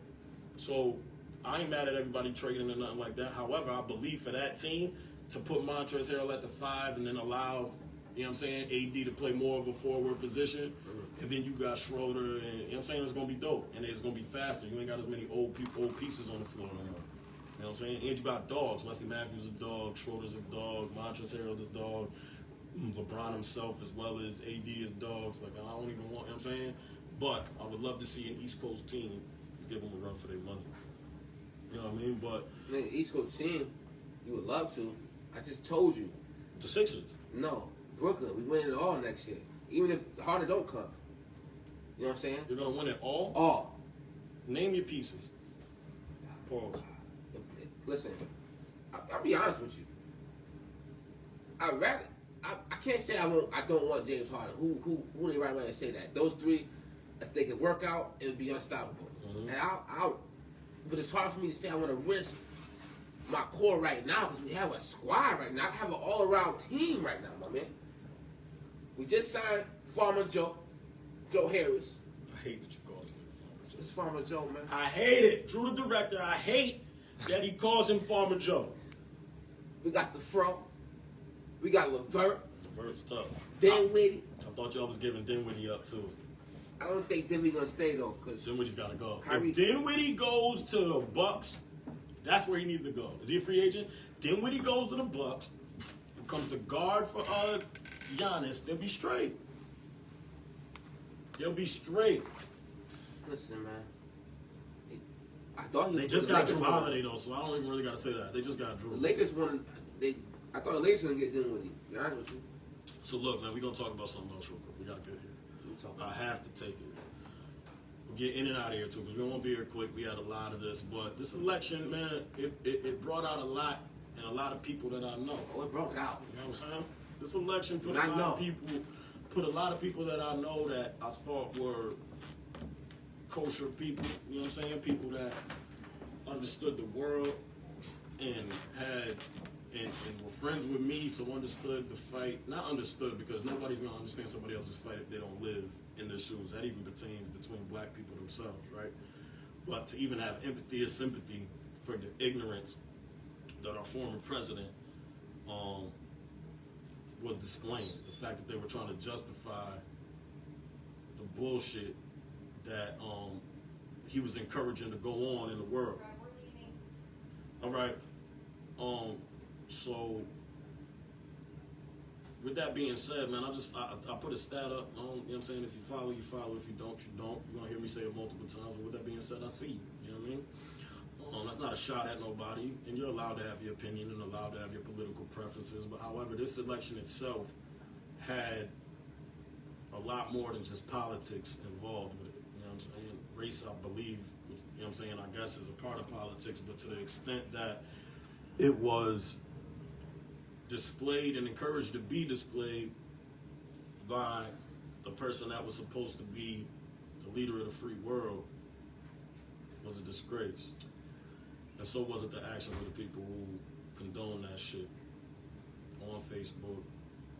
So I ain't mad at everybody trading or nothing like that. However, I believe for that team to put Montrezl Harrell at the 5 and then allow, you know what I'm saying, AD to play more of a forward position. And then you got Schroeder, and you know what I'm saying, it's going to be dope. And it's going to be faster. You ain't got as many old pieces on the floor no more. You know what I'm saying? And you got dogs. Wesley Matthews is a dog. Schroeder's a dog. Montrezl Harrell is a dog. LeBron himself as well as AD is dogs. Like, I don't even want, you know what I'm saying? But I would love to see an East Coast team give them a run for their money. You know what I mean? But
Man, East Coast team, you would love to. I just told you.
the Sixers.
No. Brooklyn, we win it all next year. Even if Harder don't come. You know what I'm saying?
You're going to win it all?
All.
Name your pieces. Pause.
Listen, I'll be honest with you. I can't say I don't want James Harden. Who in the right mind to say that? Those three, if they could work out, it would be unstoppable.
Mm-hmm.
And but it's hard for me to say I want to risk my core right now because we have a squad right now. I have an all-around team right now, my man. We just signed Farmer Joe Harris.
I hate that you call this nigga Farmer Joe.
This is Farmer Joe, man.
I hate it. Drew the director, I hate that he calls him Farmer Joe.
We got the Fro. We got Levert.
Levert's tough.
Dinwiddie.
I thought y'all was giving Dinwiddie up too.
I don't think Dinwiddie gonna stay though, cause
Dinwiddie's got to go.
Kyrie-
If Dinwiddie goes to the Bucks, that's where he needs to go. Is he a free agent? Dinwiddie goes to the Bucks, becomes the guard for Giannis. They'll be straight. They'll be straight.
listen, man. I thought he was
They just
the
got
Lakers
Drew
won.
Holiday though, so I don't even really got to say that. They just got Drew.
The Lakers won. I thought the Lakers were gonna get Dinwiddie. To be honest with you.
So look, man, we're gonna talk about something else real quick. We gotta get here.
We talking
I have to take it. We'll get in and out of here too, because we won't be here quick. We had a lot of this, but this election, man, it brought out a lot and a lot of people that I know.
Oh, it broke it out.
You know what I'm saying? This election put
I
a lot
know.
of people that I know that I thought were kosher people. You know what I'm saying? People that understood the world and had and were friends with me, so understood the fight. Not understood because nobody's gonna understand somebody else's fight if they don't live in their shoes. That even pertains between black people themselves, right? But to even have empathy or sympathy for the ignorance that our former president was displaying, the fact that they were trying to justify the bullshit that he was encouraging to go on in the world. All right. So with that being said, man, I put a stat up. You know what I'm saying? If you follow, you follow. If you don't, you don't. You're gonna hear me say it multiple times. And with that being said, I see you. You know what I mean? That's not a shot at nobody, and you're allowed to have your opinion and allowed to have your political preferences. But however, this election itself had a lot more than just politics involved with it. You know what I'm saying? Race, I believe, you know what I'm saying, I guess is a part of politics, but to the extent that it was displayed and encouraged to be displayed by the person that was supposed to be the leader of the free world was a disgrace. And so was it the actions of the people who condone that shit on Facebook,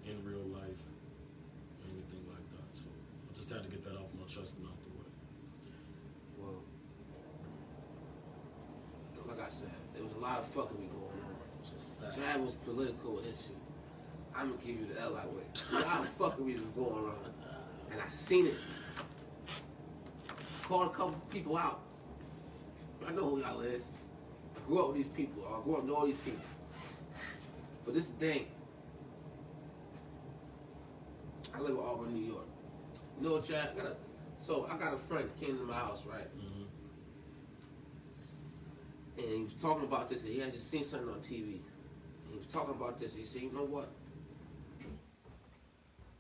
in real life, anything like that. So I just had to get that off my chest and out the way.
Well, like I said, there was a lot of fuckery going on.
It's a fact.
Trav was political with his shit. I'm gonna give you the L I way. A lot of fuckery was going on, and I seen it. called a couple people out. I know who y'all is. I grew up with these people. I grew up with all these people. But this is the thing. I live in Auburn, New York. You know what, Chad? I got a friend that came to my house, right?
Mm-hmm.
And he was talking about this. And he had just seen something on TV. And he was talking about this. And he said, you know what?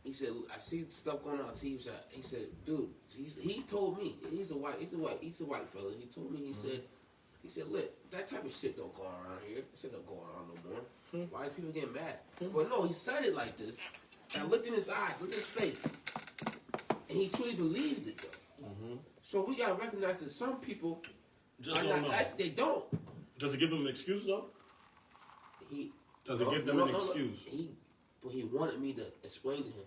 He said, I see stuff going on TV. He said, dude, he told me, he's a white fella. He told me, he said, Lit, that type of shit don't go on around here. That shit don't go on no more. Why are people getting mad? But no, he said it like this. And I looked in his eyes, looked at his face. And he truly believed it, though. So we gotta recognize that some people
Just
are
don't
not,
know.
they don't.
Does it give him an excuse though? Does it give them an excuse?
But he wanted me to explain to him.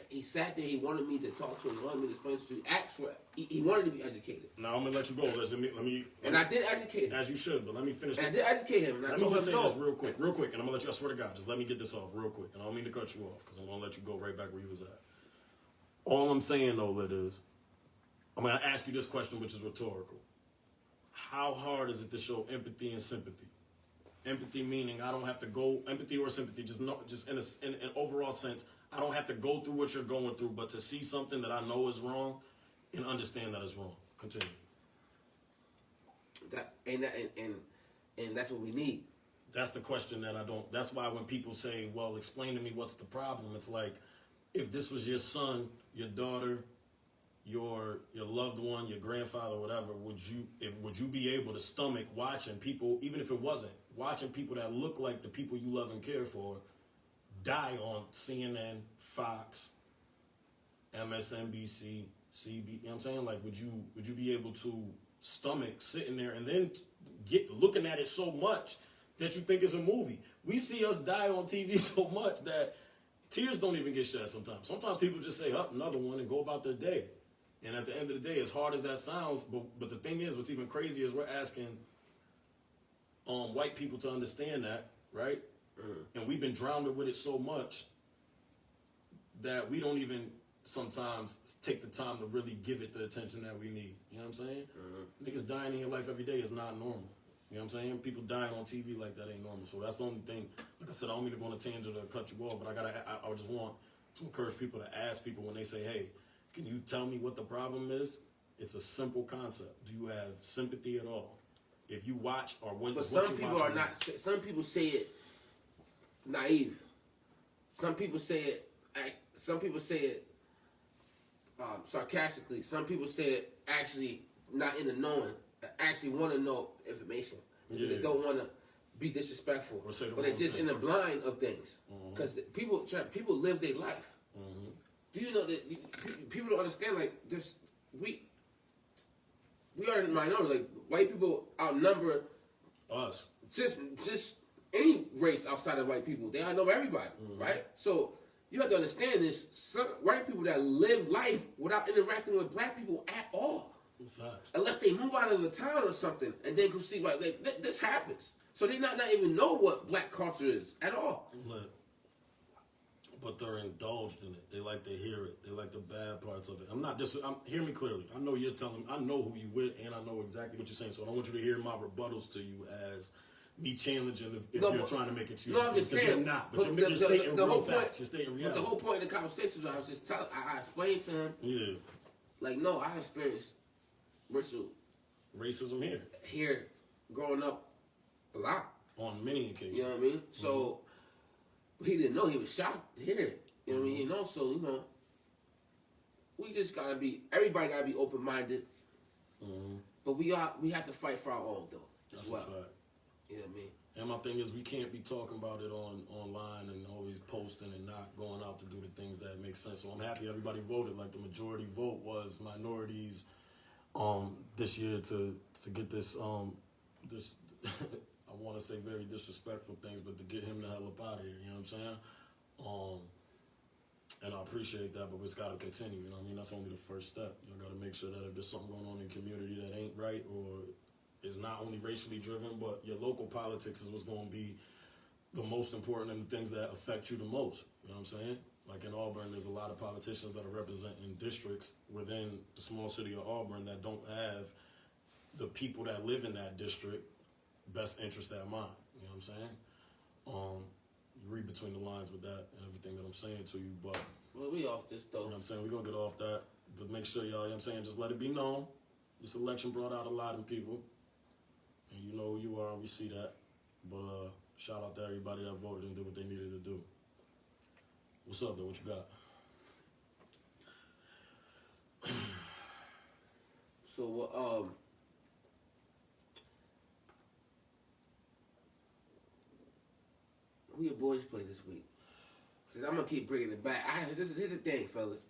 He sat there. He wanted me to talk to him. He wanted me to explain to him. Ask for it. He wanted to be educated.
Now I'm gonna let you go. Let me.
And I did educate him.
As you should, but let me finish.
And I did educate him. And I
Let me
told
just
him
say
no.
this real quick, and I'm gonna let you. I swear to God, just let me get this off real quick, and I don't mean to cut you off because I'm gonna let you go right back where you was at. All I'm saying though, Lit, is I'm gonna ask you this question, which is rhetorical. How hard is it to show empathy and sympathy? Empathy meaning I don't have to go empathy or sympathy, just in an overall sense. I don't have to go through what you're going through, but to see something that I know is wrong and understand that it's wrong. Continue.
And that's what we need.
That's the question that I don't. That's why when people say, "Well, explain to me what's the problem," it's like, if this was your son, your daughter, your loved one, your grandfather, whatever, would you be able to stomach watching people, even if it wasn't, watching people that look like the people you love and care for, die on CNN, Fox, MSNBC, CB? You know what I'm saying? Like, would you be able to stomach sitting there and then looking at it so much that you think it's a movie? We see us die on TV so much that tears don't even get shed sometimes. Sometimes people just say, up, another one, and go about their day. And at the end of the day, as hard as that sounds, but the thing is, what's even crazier is we're asking white people to understand that, right? And we've been drowned with it so much that we don't even sometimes take the time to really give it the attention that we need. You know what I'm saying? Niggas dying in your life every day is not normal. You know what I'm saying? People dying on TV like that ain't normal. So that's the only thing. Like I said, I don't mean to go on a tangent or cut you off, but I just want to encourage people to ask people when they say, hey, can you tell me what the problem is? It's a simple concept. Do you have sympathy at all? If you watch or what,
But
what
some
you
people
watch
are not. Some people say it naive. Some people say it. Some people say it sarcastically. Some people say it actually not in the knowing. Actually want to know information because they don't want to be disrespectful, but they're just in the blind of things. Because people live their life. Do you know that people don't understand? Like this, we are in the minority. Like white people outnumber
us.
Just any race outside of white people. They outnumber everybody, right? So you have to understand this. Some white people that live life without interacting with black people at all.
Facts.
Unless they move out of the town or something, and they can see like this happens. So they not even know what black culture is at all.
But they're indulged in it. They like to hear it. They like the bad parts of it. Hear me clearly. I know you're telling me. I know who you with, and I know exactly what you're saying. So I don't want you to hear my rebuttals to you as me challenging if you're trying to make excuses.
No, I'm just saying.
You're not. But you're stating real facts. You're stating reality.
But the whole point of the conversation was I was just telling. I explained to him.
Yeah.
Like, no, I experienced
racism
here growing up a lot.
On many occasions.
You know what I mean? So he didn't know. He was shocked to hear it. You know what I mean? You know, so we just gotta be. Everybody gotta be open minded. But we have to fight for our own though.
That's a fact.
You know what I mean?
And my thing is, we can't be talking about it online and always posting and not going out to do the things that make sense. So I'm happy everybody voted. Like the majority vote was minorities this year to get this this I want to say very disrespectful things, but to get him the hell up out of here. You know what I'm saying? And I appreciate that, but it's got to continue. You know what I mean? That's only the first step. You got to make sure that if there's something going on in the community that ain't right or is not only racially driven, but your local politics is what's going to be the most important and the things that affect you the most. You know what I'm saying? Like in Auburn, there's a lot of politicians that are representing districts within the small city of Auburn that don't have the people that live in that district best interest at mind. You know what I'm saying? You read between the lines with that and everything that I'm saying to you, but
well, we off this though.
you know what I'm saying? We're gonna get off that, but make sure y'all, you know what I'm saying, just let it be known. This election brought out a lot of people, and you know who you are, we see that. But shout out to everybody that voted and did what they needed to do. What's up, though? What you got?
So, who your boys play this week? Because I'm gonna keep bringing it back. Here's the thing, fellas.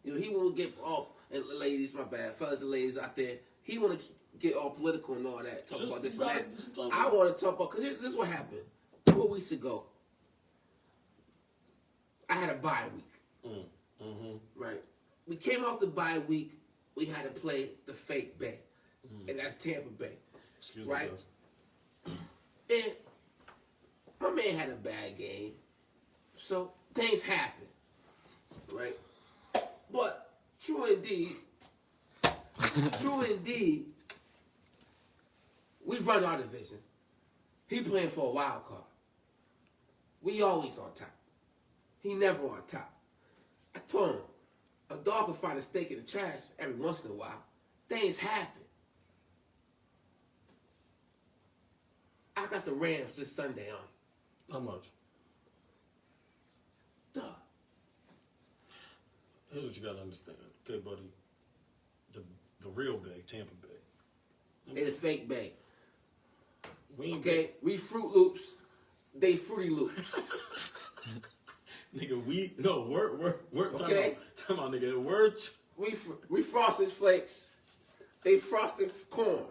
You know, he won't get all, and ladies, my bad, fellas and ladies out there. He want to get all political and all that. Talk about this and that. I want to talk about, because this is what happened. 4 weeks ago, I had a bye week. Right? We came off the bye week. We had to play the fake Bay. And that's Tampa Bay.
Excuse
right?
me.
And my man had a bad game. So things happen. Right? But true indeed, we run our division. He playing for a wild card. We always on top. He never on top. I told him, a dog can find a steak in the trash every once in a while. Things happen. I got the Rams this Sunday on.
How much?
Duh.
Here's what you gotta understand, okay, buddy. The real Bay, Tampa Bay.
They the fake Bay.
We ain't
Okay? We Fruit Loops. They Fruity Loops.
Nigga, word.
Okay.
Time out, nigga. Word.
We Frosted Flakes. They Frosted Corn.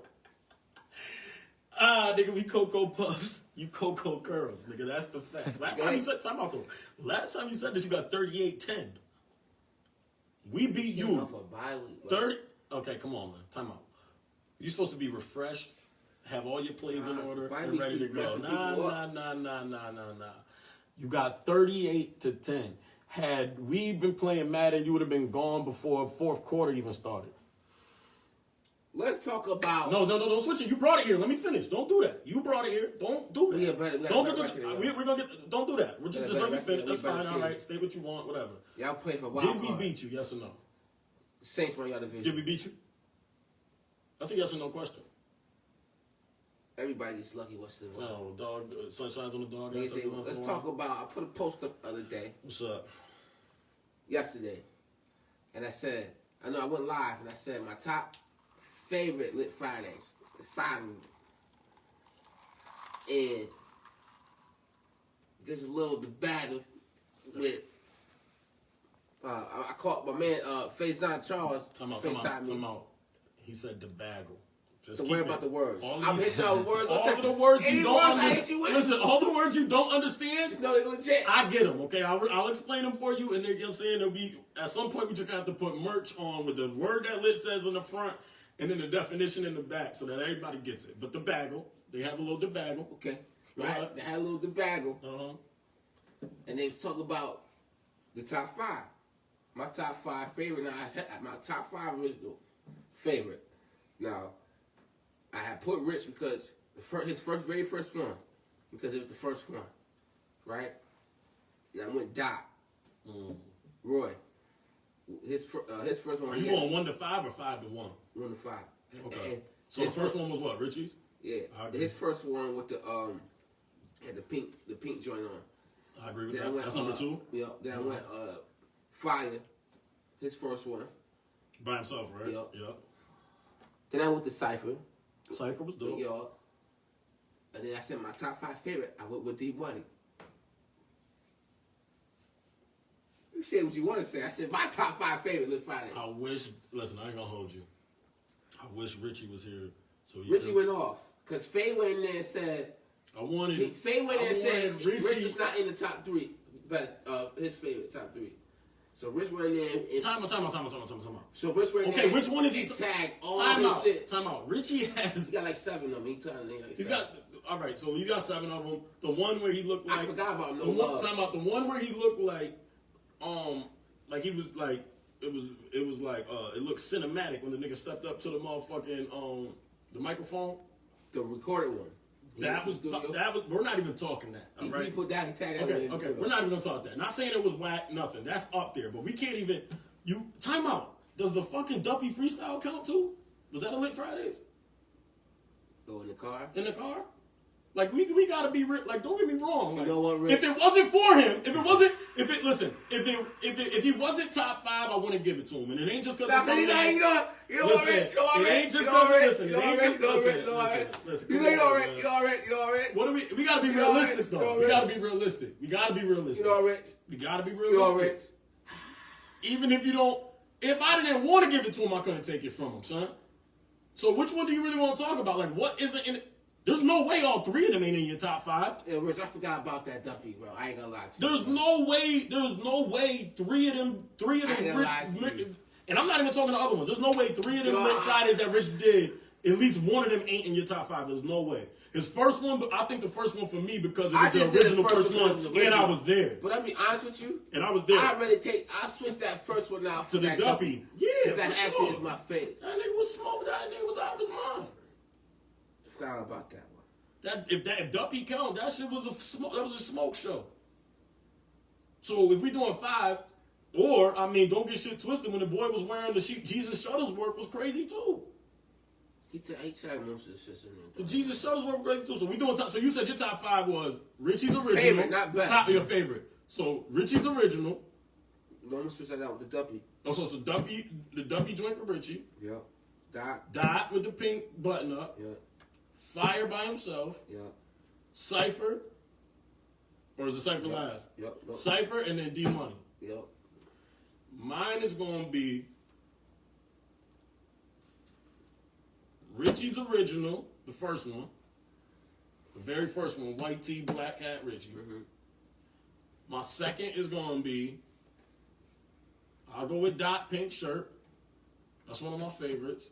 Nigga, we Cocoa Puffs. You Cocoa Curls, nigga. That's the facts. Last time you said, time out though. Last time you said this, you got 38-10. We beat you.
Off a bye week,
30. Okay, come on, man. Time out. You supposed to be refreshed, have all your plays in order, and ready to go. Nah. You got 38-10. Had we been playing Madden, you would have been gone before fourth quarter even started.
Let's talk about.
No, don't switch it. You brought it here. Let me finish. Don't do that. You brought it here. Don't do that. We're gonna get. Don't do that. We're just let me finish. That's fine. All right. Stay what you want. Whatever.
Y'all play for wild
Did we
card.
beat you? Yes or no?
Saints won y'all division.
Did we beat you? That's a yes or no question.
Everybody gets lucky once in a while.
No, dog. Sun shines on the dog.
Let's talk about. I put a post up the other day.
What's up?
Yesterday, and I said, I know I went live, and I said my top favorite Lit Fridays, 5 of them. And there's a little debate with I caught my man Faison Charles.
Time out. He said debagle. Just
Don't worry about the words. I'm hitting y'all with words.
All of the words you don't
I hit you with.
Listen, all the words you don't understand.
Just know they legit.
I get them, okay? I'll explain them for you, and then, you know what I'm saying, there'll be, at some point, we just have to put merch on with the word that Lit says on the front, and then the definition in the back, so that everybody gets it. But the bagel, they have a little debaggle.
Okay. Right. They had a little debaggle. And they talk about the top 5. My top 5 favorite. Now, my top 5 original favorite. Now, I had put Rich because his very first one, because it was the first one, right? And I went Doc, Roy. His first one.
Are you going 1 to 5 or 5 to 1?
1 to 5.
Okay. And so the first one was what? Richie's?
Yeah. His first one with the had the pink joint on.
I agree with that. That's number 2.
Yeah. Then I went Fire. His first one.
By himself, right?
Yep. Then I went to Cypher.
Cypher was dope.
Y'all. And then I said my top 5 favorite. I went with D Money. You said what you want to say. I said my top 5 favorite Lit Fridays.
Listen, I ain't gonna hold you. I wish Richie was here. So
Richie went off. Because Faye went in there and said, Faye went in and said Rich is not in the top 3. But his favorite top 3. So Rich went in there and... Time out. So Rich went in there.
Okay, which one is he?
Tagged all his shit.
Time out. Richie has...
He got like 7 of them. He's
got... All right, so he got 7 of them. The one where he looked like...
I forgot about
Time out. The one where he looked like... like he was like it was like it looked cinematic when the nigga stepped up to the motherfucking the microphone.
The recorded one.
That was we're not even talking that. All right.
He put that and tagged that.
Okay. We're not even gonna talk that. Not saying it was whack. Nothing. That's up there. But we can't even. Time out. Does the fucking Duppy freestyle count too? Was that a Lit Fridays?
Go in the car.
In the car? Like we gotta be like. Don't get me wrong. Like,
you know what, Rich?
If it wasn't for him, if he wasn't top 5, I wouldn't give it to him. And it ain't just because
You know what,
it ain't just because listen. What do we gotta be realistic though. We gotta be realistic.
You know, Rich.
We gotta be realistic. Even if you don't, if I didn't want to give it to him, I couldn't take it from him, son. So which one do you really want to talk about? Like, what isn't in it? There's no way all 3 of them ain't in your top 5.
Yeah, Rich, I forgot about that Duppy, bro. I ain't gonna lie to you.
There's no way 3 of them Rich, and I'm not even talking to other ones. There's no way 3 of them Lit Fridays that Rich did, at least one of them ain't in your top 5. There's no way. His first one, I think the first one for me because it was the original first one, and I was there.
But I'll be honest with you.
And I was there.
I switched that first one out for
to the Duppy. Yeah,
because that actually is my favorite.
That nigga was smoked. That nigga was out of his mind.
Forgot about that one.
If Duppy count, that shit was that was a smoke show. So if we doing 5, or don't get shit twisted. When the boy was wearing the Jesus Shuttlesworth was crazy too.
He tagged most of the shit in there.
The Jesus Shuttlesworth was crazy too. So we doing top. So you said your top 5 was Richie's original.
Favorite, not best.
Top of your favorite. So Richie's original.
No, I'm gonna switch that out with the Duppy.
Oh, so it's the Duppy joint for Richie.
Yep.
Dot with the pink button up.
Yep.
Fire by himself.
Yep.
Cypher. Or is it Cypher last?
Yep.
Cypher and then D Money.
Yep.
Mine is going to be Richie's original, the first one. The very first one, white tee, black hat, Richie.
Mm-hmm.
My second is going to be, I'll go with Dot pink shirt. That's one of my favorites.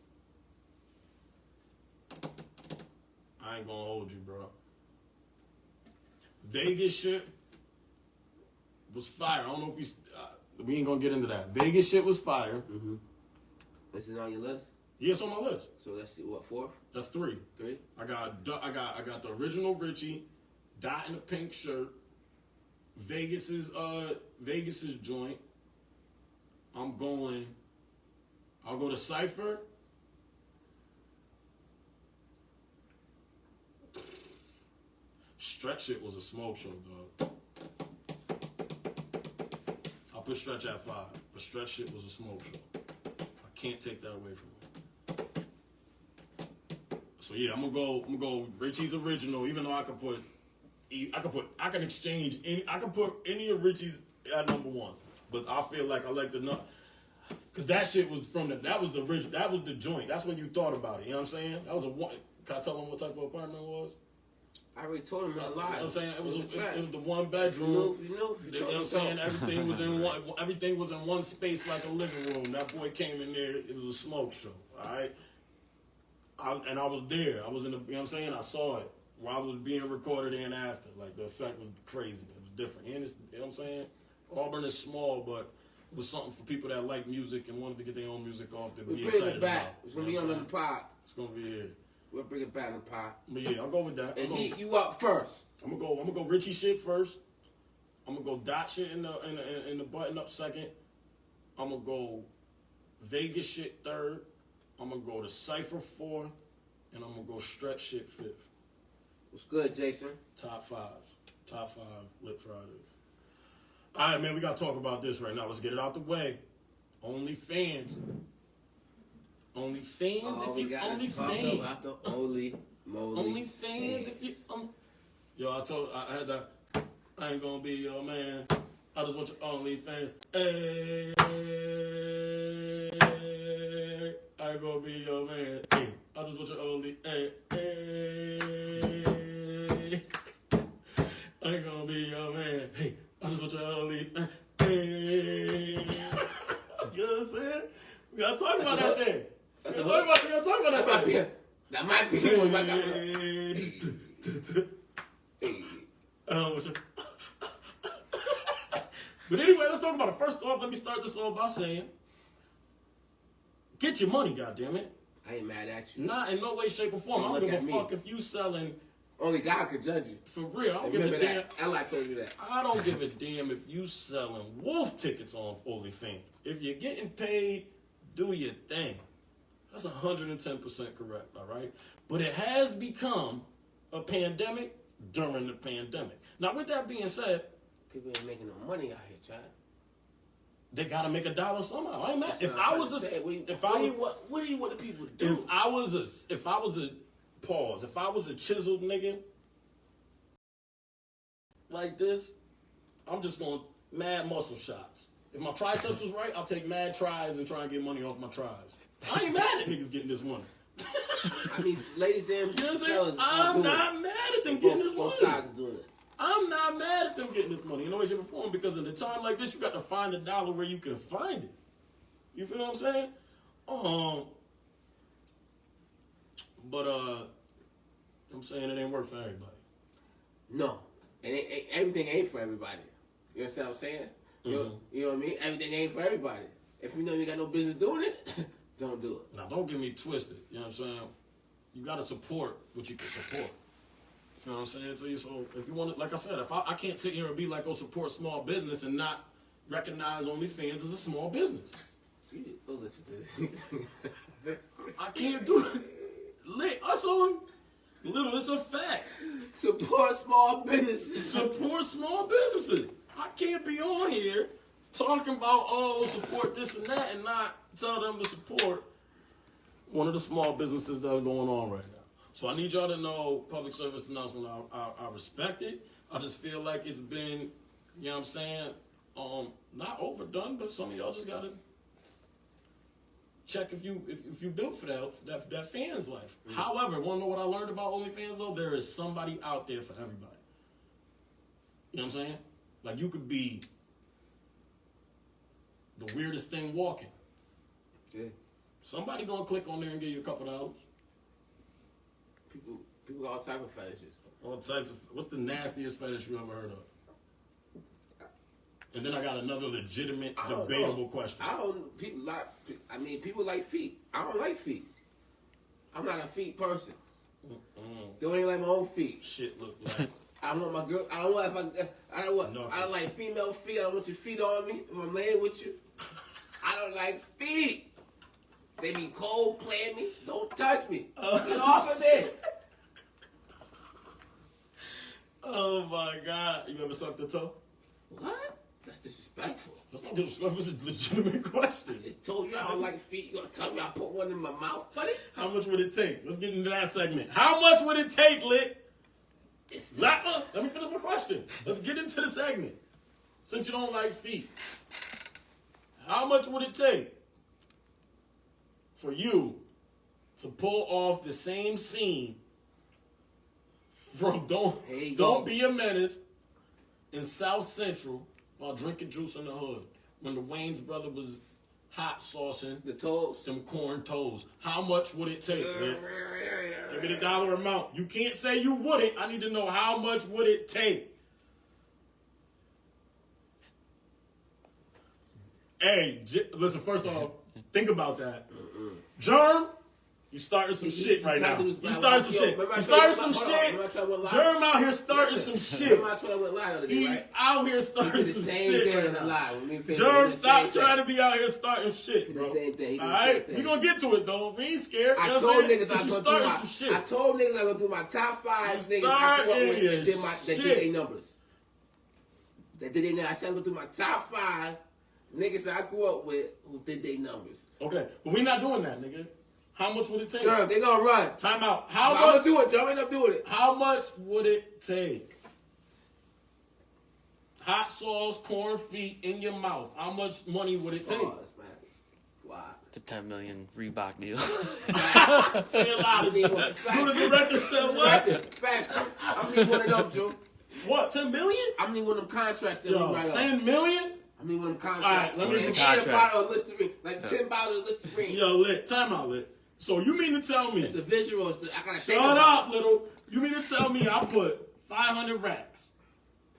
I ain't going to hold you, bro. Vegas shit was fire. I don't know if we ain't going to get into that. Vegas shit was fire.
Mm-hmm. This is on your list?
Yeah, it's on my list.
So let's see, what, 4th?
That's 3.
3?
I got the original Richie, Dot in a pink shirt, Vegas's joint. I'll go to Cypher. Stretch It was a smoke show, dog. I'll put Stretch at 5, but Stretch It was a smoke show. I can't take that away from him. So yeah, I'm gonna go Richie's original, even though I can put any of Richie's at number 1. But I feel like I like the because that shit was that was the joint. That's when you thought about it. You know what I'm saying? That was can I tell them what type of apartment it was?
I already told him that lie.
You know what I'm saying? It was the 1 bedroom.
You know,
you know what I'm saying? Everything was in one space like a living room. That boy came in there, it was a smoke show. Alright? And I was there. I was in the, you know what I'm saying? I saw it while it was being recorded and after. Like the effect was crazy. It was different. And it's, you know what I'm saying? Auburn is small, but it was something for people that like music and wanted to get their own music off to be excited about.
It's gonna be on the pod.
It's gonna be here.
We'll bring it back in the pod.
But yeah, I'll go with that.
And you up first.
I'm gonna go Richie shit first. I'm gonna go Dot shit in the button up second. I'm gonna go Vegas shit third. I'm gonna go to Cypher 4th, and I'm gonna go Stretch shit 5th.
What's good, Jason?
Top 5 Lit Fridays. All right, man, we gotta talk about this right now. Let's get it out the way. OnlyFans. OnlyFans if you OnlyFans.
About the
OnlyFans if you Yo, I had that. I ain't gonna be your man. I just want your OnlyFans. Hey, I ain't gonna be your man. Hey, I just want your Only. Hey, I ain't gonna be your man. Hey, I just want your Only. Hey, you know what I'm saying? We gotta talk about that thing. We gotta talk about that thing.
That might be one.
I don't want you. But anyway, let's talk about it. First off, let me start this off by saying, get your money, goddammit.
I ain't mad at you.
Not in no way, shape, or form.
Don't
I
look
don't give
at
a
me.
fuck if you selling.
Only God could judge you.
For real, I don't give
Remember
a damn.
that. Ella told you that.
I don't give a damn if you selling wolf tickets on OnlyFans. If you're getting paid, do your thing. That's 110% correct, all right? But it has become a pandemic during the pandemic. Now, with that being said,
People ain't making no money out here, Chad.
they gotta make $1 somehow. I ain't mad.
That's
If
what
I
I'm
was
trying to say. What do you want the people to do?
if I was a chiseled nigga like this, I'm just going mad muscle shots. If my triceps was right, I'll take mad tries and try and get money off my tries. I ain't mad at niggas getting this money.
I mean, ladies and
You know what I'm saying?
fellas,
I'm not mad at them getting this money.
both sides are doing it.
I'm not mad at them getting this money in no way, shape, or form, because in a time like this, you got to find $1 where you can find it. You feel what I'm saying? But I'm saying it ain't work for everybody.
No. And everything ain't for everybody. You understand what I'm saying? You know what I mean? Everything ain't for everybody. If you know you got no business doing it, don't do it.
Now, don't get me twisted. You know what I'm saying? You got to support what you can support. You know what I'm saying to you? So if you want to, like I said, if I can't sit here and be like, oh, support small business and not recognize OnlyFans as a small business.
You go listen to this.
I can't do it. Lit, us on little, it's a fact.
Support small businesses.
Support small businesses. I can't be on here talking about, oh, support this and that, and not tell them to support one of the small businesses that's going on right now. So I need y'all to know, public service announcement, I respect it. I just feel like it's been, you know what I'm saying, not overdone, but some of y'all just gotta check if you built for that fans life. Mm-hmm. However, wanna know what I learned about OnlyFans though? There is somebody out there for everybody. You know what I'm saying? Like, you could be the weirdest thing walking.
Yeah. Somebody
gonna click on there and give you a couple $.
People got all type of fetishes.
All types of. What's the nastiest fetish you ever heard of? And then I got another legitimate, debatable question.
People like feet. I don't like feet. I'm not a feet person. Don't even like my own feet.
Shit look like.
I want my girl. I don't like female feet. I don't want your feet on me if I'm laying with you. I don't like feet. They be cold, clammy. Don't touch me. Get off of me.
Oh my God! You ever sucked a toe?
What? That's disrespectful.
That's not disrespectful. It's a legitimate question.
I just told you I don't like feet. You gonna tell me I put one in my mouth, buddy?
How much would it take? Let's get into that segment. How much would it take, Lit? Let me finish my question. Let's get into the segment. Since you don't like feet, how much would it take for you to pull off the same scene from Don't Be a Menace in South Central while drinking juice in the hood when the Wayne's brother was hot saucing
the toes,
them corn toes? How much would it take, man? Give me the dollar amount. You can't say you wouldn't. I need to know how much would it take. Hey, listen, first off, think about that. Germ, you starting some shit right now. You starting some shit. You starting some shit. Germ out here starting some shit.
Remember I told you I went live
He
right?
out here starting some shit right now.
Germ,
Germ, stop trying to be out here starting shit, bro.
He did the same thing.
All right, we gonna get to it though. We ain't scared.
I told niggas I
was
gonna do
some shit.
I told niggas I gonna do my top 5 niggas I grew up with that did their numbers. That did their numbers. I said I'm gonna do my top 5 niggas that I grew up with who did their numbers.
Okay, but we not doing that, nigga. How much would it take?
Germ, they gonna run.
Time out.
I'm gonna do it, Germ. End up doing it.
How much would it take? Hot sauce, corn feet in your mouth. How much money would it take?
Wow.
The 10 million Reebok deal.
Say it loud. Who the director said what?
Facts. I'm need one of them, Joe.
What? 10 million?
I'm need one of them contracts that
Yo,
we write
10 million?
I need one of them contracts.
All right, let me
and
contract.
a bottle of Listerine, like 10 bottles of Listerine.
Yo, Lit. Time out, Lit. So you mean to tell me?
It's a visual. I gotta
Shut up, little. You mean to tell me I put 500 racks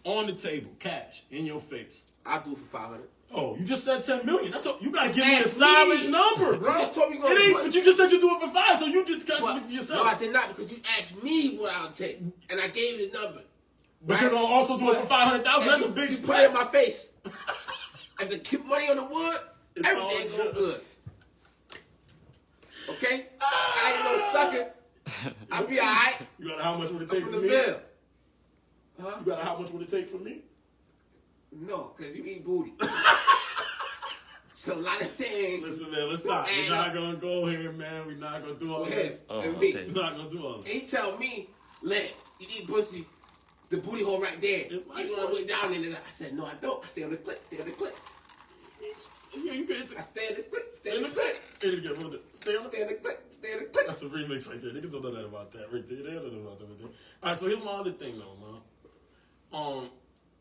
on the table, cash, in your face?
I'll do it for 500.
Oh, you just said 10 million. That's all. You gotta give me a
Ask
solid
me.
number, bro.
You just told me
It ain't, but you just said you do it for 5, so you just contradicted yourself.
No, I did not, because you asked me what I'll take, and I gave you the number.
But
right?
you're gonna also do it for 500,000. That's a big
You
spread.
put it in my face. If the keep money on the wood,
It's
everything
all
go good. Okay? I ain't no sucker. I'll be alright.
You got how much would it
I'm
take
from
for
the
me?
Ville. Huh?
You got how much would it take for me?
No, because you eat booty. So a lot of things.
Listen, man, let's stop. We're not gonna go here, man. We're not gonna do all this.
okay.
We're not gonna do all
And
this.
he tell me, Lit, you eat pussy, the booty hole right there.
It's like
You want to look down in it. I said, no, I don't. I stay on the clip. Stay on the clip.
Yeah, you get
I stay on the clip. Stay
in
on
the
the clip.
clip. Stay on the
Stay on the clip. Stay on the clip.
That's a remix right there. Niggas don't know that about that right there. They don't know about that right there. All right, so here's my other thing though, man.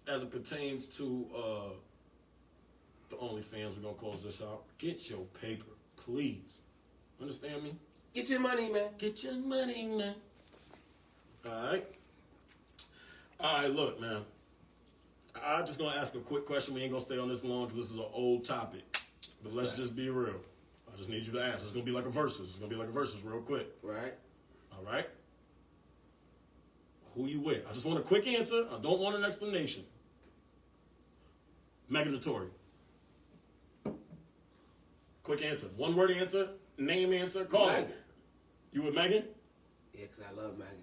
As it pertains to the OnlyFans, we're gonna close this out. Get your paper, please. Understand me?
Get your money, man.
Get your money, man. All right. All right, look, man. I'm just gonna ask a quick question. We ain't gonna stay on this long because this is an old topic. But let's just be real. I just need you to answer. It's gonna be like a versus. It's gonna be like a versus real quick.
Right.
All right. Who you with? I just want a quick answer. I don't want an explanation. Megan or Tory? Quick answer. One word answer. Name answer. Call
Megan.
it. You with Megan?
Yeah, because I love Megan.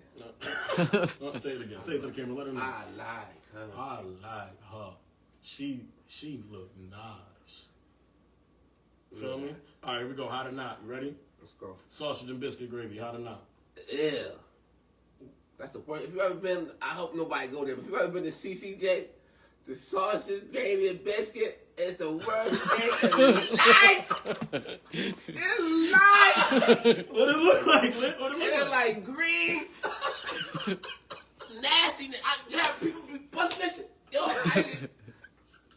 No. Say it again. Say it to the camera. Let her know.
I like her.
I like her. She look nice. Feel me? All right, here we go. Hot or not? You ready?
Let's go.
Sausage and biscuit gravy. Hot or not?
Yeah. That's the point. If you ever been, I hope nobody go there, but if you ever been to CCJ, the sausage, gravy, and biscuit is the worst thing in life. In life.
What it look like? What it look
It's
like?
like green, nasty. I tell people be bust. Listen, yo,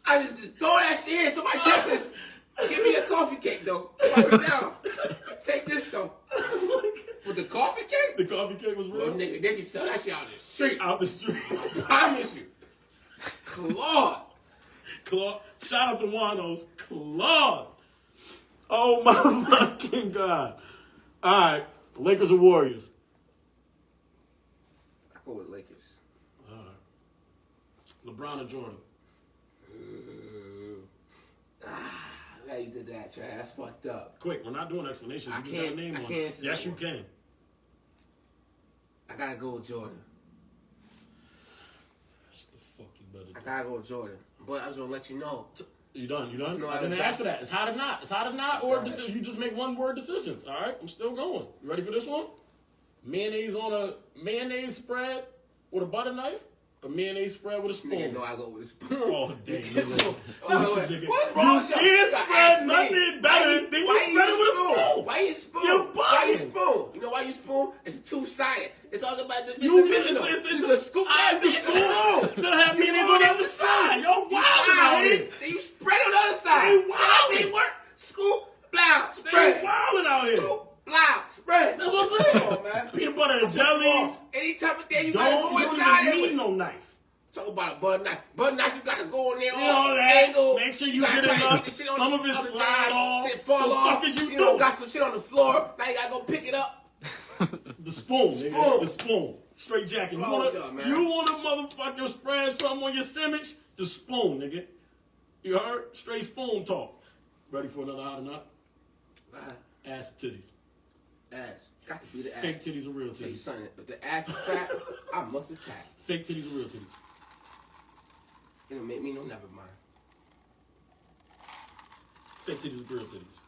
I just throw that shit in. Somebody take this. Give me a coffee cake though. Put it down. Take this though. With the coffee cake?
The coffee cake was real?
Well, nigga, they can sell that shit out in the streets.
Out the street.
I promise you. Claude.
Claude. Shout out to Wanos. Claude. Oh my fucking God. All right. Lakers or Warriors?
I go with Lakers.
All right. LeBron or Jordan?
How you did that, Trav? That's fucked up.
Quick, we're not doing explanations. You just gotta name one.
Can't
Yes, you can.
I gotta go with Jordan.
That's what the fuck you better do.
I gotta go with Jordan. But I was gonna let you know.
You done? You done?
No,
I didn't
I-
ask for that. It's hot or not. It's hot or not, or
Go ahead.
you just make one word decisions. All right, I'm still going. You ready for this one? Mayonnaise on a mayonnaise spread with a butter knife. A mayonnaise spread with a spoon.
Nigga know I go with a spoon.
Oh, damn.
Nigga,
Listen, nigga,
what's wrong with
you
y'all?
can't
Y'all
spread
ask me,
nothing better than you spread it with a spoon.
Why you spoon?
You're
Why you
bugging.
spoon? You know why you spoon? It's two-sided. It's all about the
You
division.
it's
You can scoop that bitch. It's a spoon.
Still have mayonnaise on the other side. Yo,
You
wild out here.
Then you spread it on the other side.
They
See how
wildin'.
they work? Scoop, blow, spread.
wildin' out here.
Scoop, blow, spread.
That's what I'm saying.
Come on, man.
Peanut butter and
What's
jellies.
wrong? Any type of thing you gotta
Don't
go
you
inside
don't
it
even
with.
need no knife.
Talk about a butter knife. Butter knife, you gotta go in there
You know
all
that.
angle.
Make sure you
gotta
get
try to
enough.
get the shit on
Some
the
of it
other
slide
thing.
off.
Shit fall
The
off.
fuck is you
know,
doing?
got some shit on the floor. Now you gotta go pick it up.
The spoon, nigga.
Spoon.
The spoon. Straight jacket.
What's wrong with y'all, man?
You want to motherfucker spread something on your sandwich? The spoon, nigga. You heard? Straight spoon talk. Ready for another hot or not? Ass or titties.
Ass. Got to be the ass.
Fake titties or real
Tell you
titties?
something. If the ass is fat, I must attack.
Fake titties or real titties?
It'll make me no never mind.
Fake titties or real titties?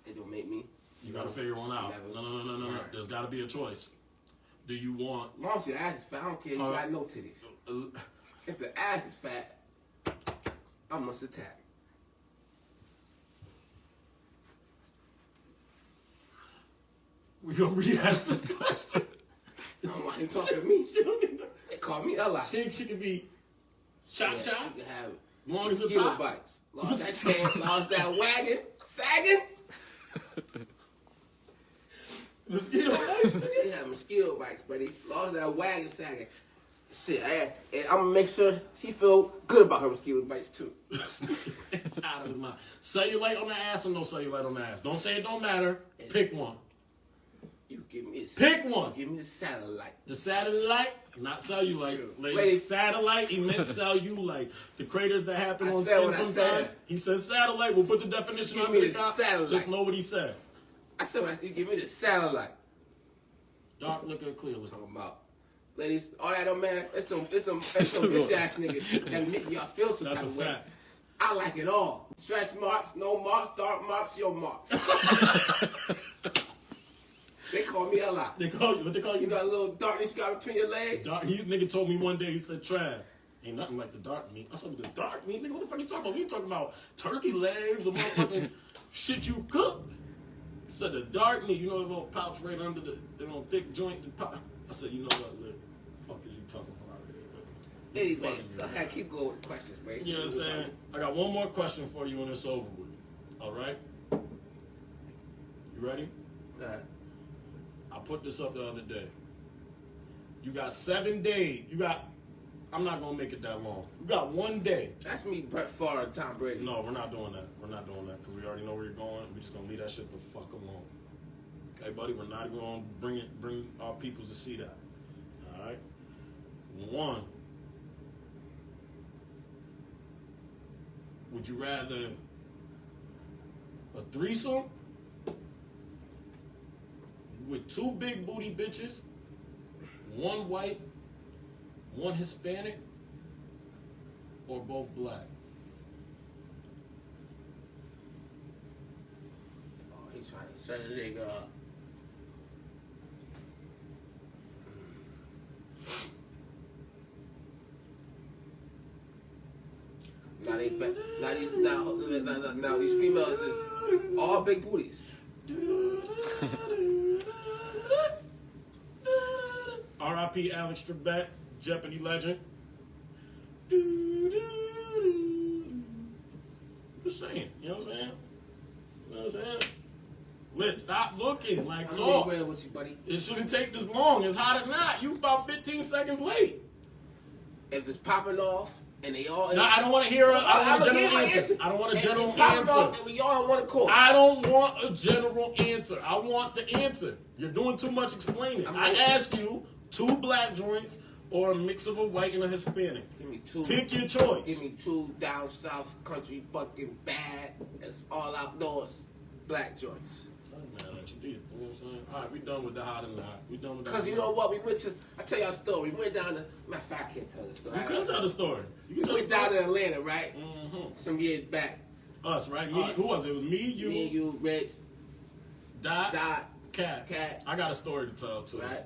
It don't make me.
You gotta figure one out.
Never.
No.
Right.
There's gotta be a choice. Do you want?
As long as your ass is fat, I don't care. You got no titties. If the ass is fat, I must attack.
We gonna rehash this question.
Why you talking to me?
She don't get no-
They call me Ella.
She can be chop
Yeah,
chop.
She can have
Long as it
mosquito
pop.
bites. Lost that tan, lost that wagon, sagging.
Mosquito bites.
She had mosquito bites, buddy. Lost that wagon, sagging. Shit, and I'm gonna make sure she feel good about her mosquito bites too.
It's out of his mind. Cellulite on the ass or no cellulite on the ass? Don't say it don't matter. Pick one.
You give me this.
Pick one.
Give me the satellite.
The satellite, not cellulite.
Sure.
Ladies, satellite, he meant cellulite. The craters that happen
I
on
said
skin
what I
sometimes.
said.
He said satellite. We'll put the definition
Give
on
me
the
the
top.
satellite.
Just know what he said.
I said you give me the satellite.
Dark liquor, clear liquor.
Talking about. Ladies, all that don't matter. It's them bitch ass niggas that make y'all feel some
That's
type
a
of way.
fact.
I like it all. Stretch marks, no marks, dark marks, your marks. They call me a lot.
They call you, what they call you?
You got a little darkness you got between your legs?
Nigga told me one day, he said, Trav, ain't nothing like the dark meat. I said, the dark meat? Nigga, what the fuck you talking about? We ain't talking about turkey legs or motherfucking shit you cook. He said, the dark meat, you know the little pouch right under the little thick joint? I said, you know what, Lit? Fuck is you talking about?
Anyway, go ahead, keep going with the questions, man.
You know what I'm saying? I got one more question for you when it's over with. All right? You ready? I put this up the other day. You got 7 days. I'm not going to make it that long. You got 1 day.
That's me, Brett Favre and Tom Brady.
No, we're not doing that. We're not doing that because we already know where you're going. We're just going to leave that shit the fuck alone. Okay, buddy? We're not even going to bring our peoples to see that. All right? 1. Would you rather a threesome with 2 big booty bitches, 1 white, 1 Hispanic, or both black?
Oh, he's trying to set a nigga up. Now these females is all big booties.
R.I.P. Alex Trebek, Jeopardy legend. Just saying, you know what I'm saying? You know what I'm saying? Lit, stop looking, like
I'm
talk.
real with you, buddy.
It shouldn't take this long. It's hot or not. You about 15 seconds late.
If it's popping off and they all...
No, I don't want to hear a general
my
answer. I don't want a general
If it's popping
answer.
off and we all don't want to call.
I don't want a general answer. I want the answer. You're doing too much explaining. I asked you 2 black joints or a mix of a white and a Hispanic.
Give me 2.
Pick your choice.
Give me 2 down south country fucking bad. It's all outdoors black joints.
I'm mad at you, dude. You know what I'm saying? All right, we done with the hot and the hot. We done with that.
Because you know what? We went to... I tell y'all a story. We went down to... Matter of fact, I can't tell the story.
You can tell the story. You can
We
tell
went
the story.
down to Atlanta, right?
Mm-hmm.
Some years back.
Us, right? Me.
Us.
Who was it? It was me, you,
Me and you, Rich,
Dot,
Dot,
Cat. I got a story to tell, too.
right?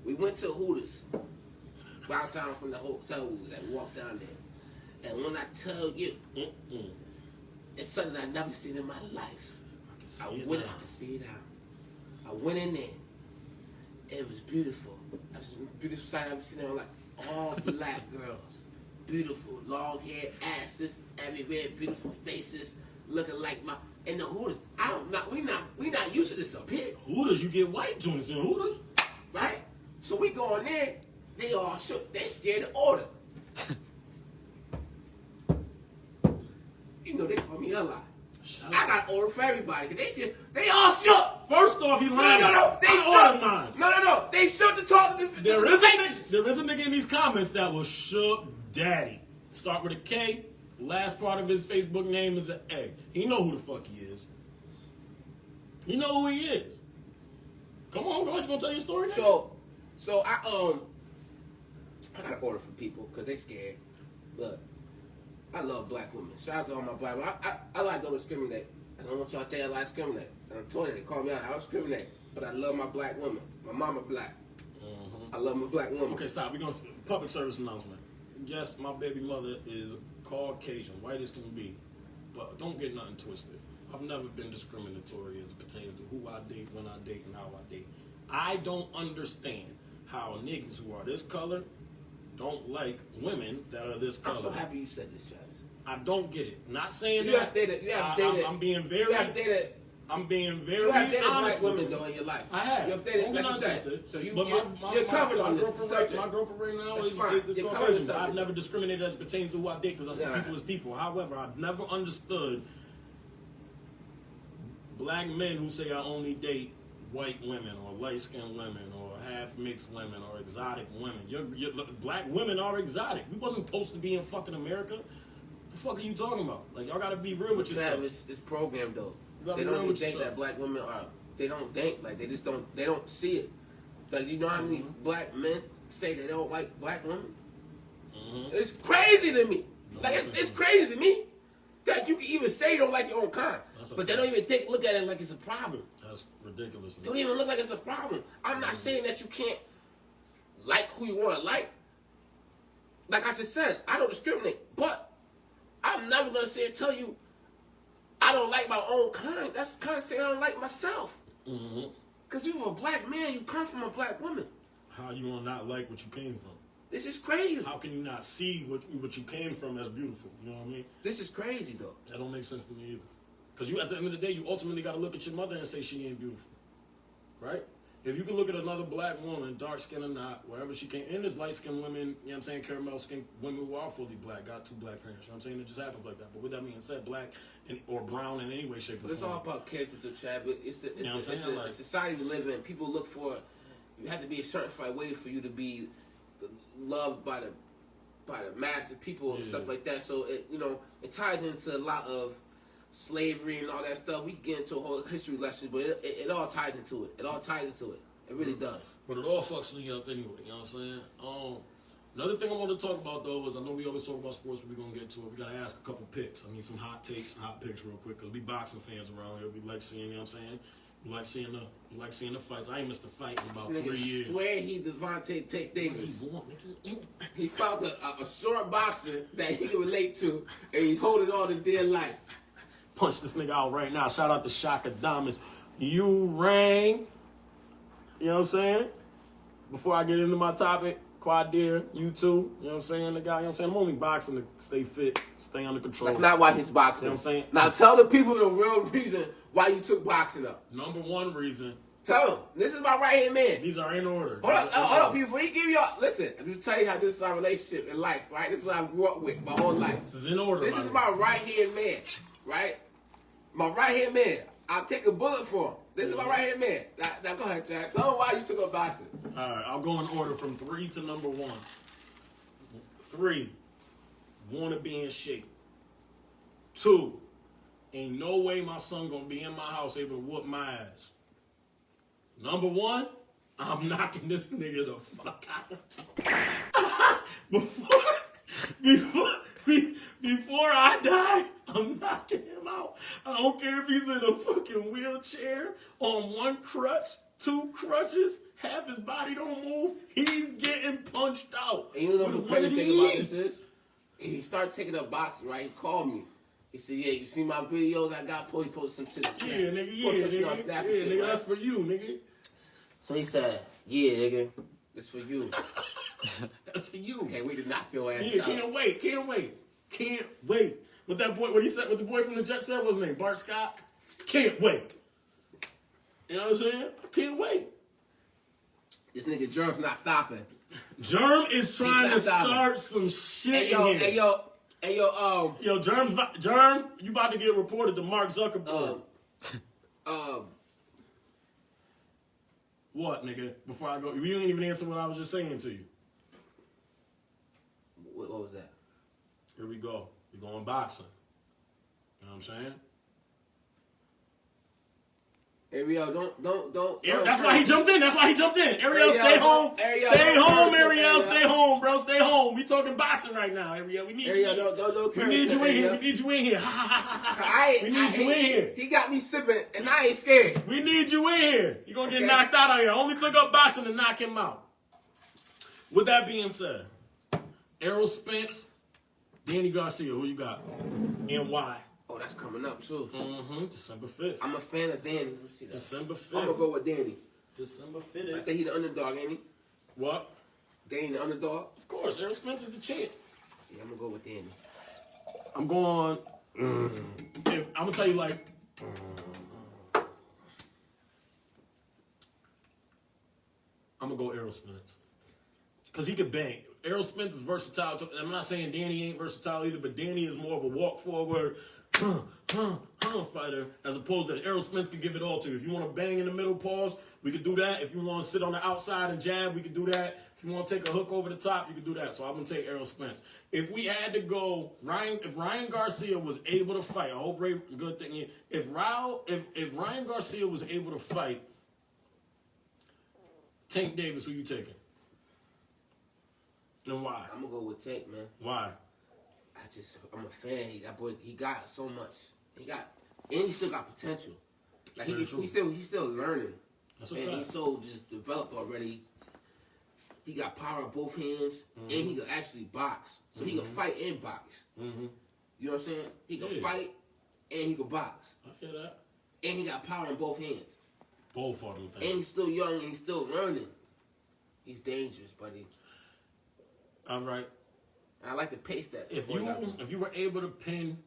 We went to Hooters. Downtown from the hotel we was at. We walked down there. And when I tell you, it's something I've never seen in my life. I could see it out. I went in there. It was beautiful. It was a beautiful sight. I've seen it like all black girls. Beautiful, long hair, asses everywhere, beautiful faces, looking like my. And the Hooters, we not used to this up here,
Hooters, you get white joints in Hooters.
right? So we go in there, they all shook. They scared to order. You know they call me a lot. I got order for everybody. Cause they all shook.
First off, he lying.
No. They
I ordered
shook.
mine.
No. They shook to talk to the
There
waitresses.
is a nigga in these comments that was shook daddy. Start with a K. Last part of his Facebook name is an A. He know who the fuck he is. He know who he is. Come on, bro. You gonna tell your story now?
So I gotta order for people because they scared. Look, I love black women. Shout out to all my black women. I like don't discriminate. I don't want y'all to think I like discriminate. And I told you they call me out. I don't discriminate, but I love my black women. My mama black. I love my black woman.
Okay, stop. We're going to public service announcement. Yes, my baby mother is Caucasian, white as can be, but don't get nothing twisted. I've never been discriminatory as it pertains to who I date, when I date, and how I date. I don't understand how niggas who are this color don't like women that are this color.
I'm so happy you said this, Travis.
I don't get it. Not saying
You
that.
have dated.
I'm being very.
You have dated
I'm being very
You have dated
honest
black
with
women
you.
though in your life.
I have.
You have dated,
Don't
like
get
you said.
untwisted.
So
But
you're covered on this
girlfriend
subject.
my girlfriend right now
That's
is
fine.
it's
You're covered on
Caucasian.
the subject.
I've never discriminated as it pertains to who I date because I see
Yeah.
people as people. However, I've never understood black men who say I only date white women or light-skinned women or half-mixed women or exotic women. Black women are exotic. We wasn't supposed to be in fucking America. What the fuck are you talking about? Like, y'all gotta be real with yourself.
It's programmed though.
You gotta
They
be
don't
real
even
with
think
yourself.
that black women are. They don't think like they just don't. They don't see it. Like you know how many black men say they don't like black women?
Mm-hmm.
It's crazy to me. Like it's crazy to me that you can even say you don't like your own kind, but they don't even look at it like it's a problem.
That's ridiculous.
Don't even look like it's a problem. I'm not saying that you can't like who you want to like. Like I just said, I don't discriminate, but I'm never gonna tell you I don't like my own kind. That's kind of saying I don't like myself.
Mm-hmm.
Cause you're a black man, you come from a black woman.
How you gonna not like what you came from?
This is crazy.
How can you not see what you came from as beautiful? You know what I mean?
This is crazy though.
That don't make sense to me either. Because you, at the end of the day, you ultimately got to look at your mother and say she ain't beautiful, right? If you can look at another black woman, dark skin or not, wherever she came, and there's light skinned women, you know what I'm saying, caramel skin women who are fully black, got two black parents. You know what I'm saying? It just happens like that. But with that being said, black or brown in any way, shape, or form.
It's all about character, though, Chad. But it's
You know what I'm saying? Like,
society we live in. People look for. You have to be a certified way for you to be loved by the mass of people and stuff like that. So it ties into a lot of slavery and all that stuff. We get into a whole history lesson, but it all ties into it. It all ties into it. It really does.
But it all fucks me up anyway, you know what I'm saying? Another thing I want to talk about, though, is I know we always talk about sports, but we're going to get to it. We got to ask a couple picks. I mean, some hot takes, hot picks real quick, because we boxing fans around here. We like seeing, you know what I'm saying? We like seeing the fights. I ain't missed a fight in about 3 years.
I swear he Devontae Tate Davis. He found a short boxer that he can relate to, and he's holding on to dear life.
Punch this nigga out right now. Shout out to Shaka Damas. You rang. You know what I'm saying? Before I get into my topic, Quadir, you too. You know what I'm saying? The guy, you know what I'm saying? I'm only boxing to stay fit, stay under control.
That's not why he's boxing.
You know what I'm saying?
Now tell the people the real reason why you took boxing up.
Number one reason.
Tell them. This is my right-hand man.
These are in order.
Hold up, people. Before you give y'all... Listen, I'm just tell you how this is our relationship in life, right? This is what I grew up with my whole life.
This is in order.
This is my right-hand man, right? My right-hand man. I'll take a bullet for him. This is my right-hand man. Now go ahead, Chad. Tell him why you took up boxing.
All right, I'll go in order from 3 to number 1. 3, want to be in shape. 2, ain't no way my son gonna be in my house able to whoop my ass. Number 1, I'm knocking this nigga the fuck out. Before I die, I'm knocking him out. I don't care if he's in a fucking wheelchair, on 1 crutch, 2 crutches, half his body don't move. He's getting punched out.
And you know the crazy thing about this is? He started taking up boxing, right? He called me. He said, yeah, you see my videos I got? He posted some shit on Snap.
Yeah, nigga,
Posted some shit
nigga.
on Snap
Yeah,
and shit,
nigga,
right?
that's for you, nigga.
So he said, yeah, nigga, it's for you.
That's for you.
Can't wait to knock your ass
Yeah,
out.
can't wait. What that boy, what he said, what the boy from the Jets said, what's his name? Bart Scott? Can't wait. You know what I'm saying? Can't wait.
This nigga Germ's not stopping.
Germ is trying to
stopping.
start some shit in here.
Yo,
Germ, you about to get reported to Mark Zuckerberg. What, nigga? Before I go, you didn't even answer what I was just saying to you.
what was that?
Here we go. We're going boxing. You know what I'm saying?
Ariel, don't.
That's why he jumped in. Ariel, stay home.
Ariel,
Stay home,
curse,
Ariel. Stay home, bro. Stay home. We talking boxing right now, Ariel. We need you.
Don't
We need you in here. We need you in here. We need you in here.
He got me sipping, and I ain't scared.
We need you in here. You're going to get
Okay.
knocked out here. Only took up boxing to knock him out. With that being said, Errol Spence, Danny Garcia, who you got? And why?
Oh, that's coming up too.
December 5th.
I'm a fan of Danny. Let me see that.
December 5th.
I'm gonna go with Danny.
December
I
5th.
think he the underdog, ain't he?
What?
Danny the underdog.
Of course, Errol Spence is the champ.
Yeah, I'm gonna go with Danny.
I'm going. I'm gonna tell you like. because he could bang. Errol Spence is versatile. I'm not saying Danny ain't versatile either, but Danny is more of a walk forward fighter as opposed to Errol Spence could give it all to you. If you want to bang in the middle, pause, we could do that. If you want to sit on the outside and jab, we could do that. If you want to take a hook over the top, you can do that. So I'm going to take Errol Spence. If we had to go, if Ryan Garcia was able to fight, I hope Ray, good thing, if Ryan Garcia was able to fight Tank Davis, who you taking? And why?
I'm gonna go with Tank, man.
Why?
I'm a fan. That boy, he got so much. And he still got potential. Like he's still learning.
That's a
and
fact.
he's so just developed already. He got power in both hands, and he can actually box. So he can fight and box.
Mm-hmm.
You know what I'm saying? He can fight and he can box.
I hear that.
And he got power in both hands.
Both of them things.
And he's still young and he's still learning. He's dangerous, buddy.
All right.
And I like the pace that.
If you were able to pin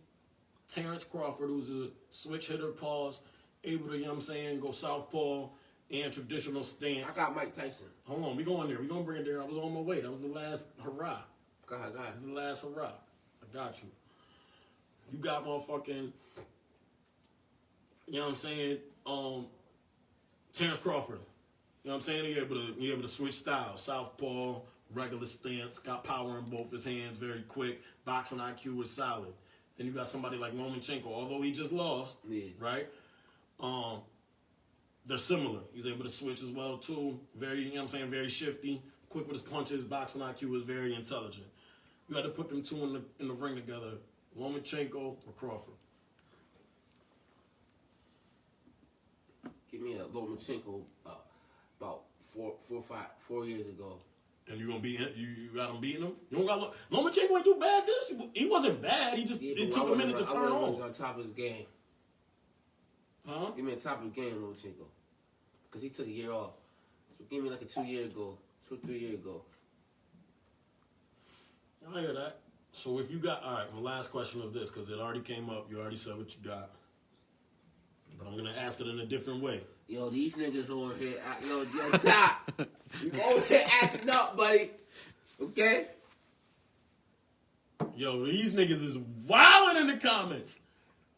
Terrence Crawford, who's a switch hitter, pause, able to, you know what I'm saying, go southpaw and traditional stance.
I got Mike Tyson.
Hold on, we going there. We gonna bring it there. I was on my way. That was the last hurrah.
Go ahead.
That was the last hurrah. I got you. You got motherfucking, you know what I'm saying, Terrence Crawford. You know what I'm saying? He able to switch styles. Southpaw, regular stance, got power in both his hands, very quick. Boxing IQ is solid. Then you got somebody like Lomachenko, although he just lost, right? They're similar. He's able to switch as well too. Very, you know what I'm saying, very shifty, quick with his punches. Boxing IQ is very intelligent. You got to put them two in the ring together. Lomachenko or Crawford.
Give me a Lomachenko about 4 years ago.
And you gonna beat him? You got him beating him? You don't got Lomachenko ain't do bad. He wasn't bad. He just it took a minute to turn on.
On top of his game.
Huh?
Give me a top of his game, Lomachenko, because he took a year off. So give me like a 2 year ago, 2 or 3 years ago.
I hear that. So if you got, all right, my last question is this, because it already came up. You already said what you got. But I'm going to ask it in a different way.
Yo, these niggas over here, yo, Doc, you over here acting up, buddy. Okay?
Yo, these niggas is wilding in the comments.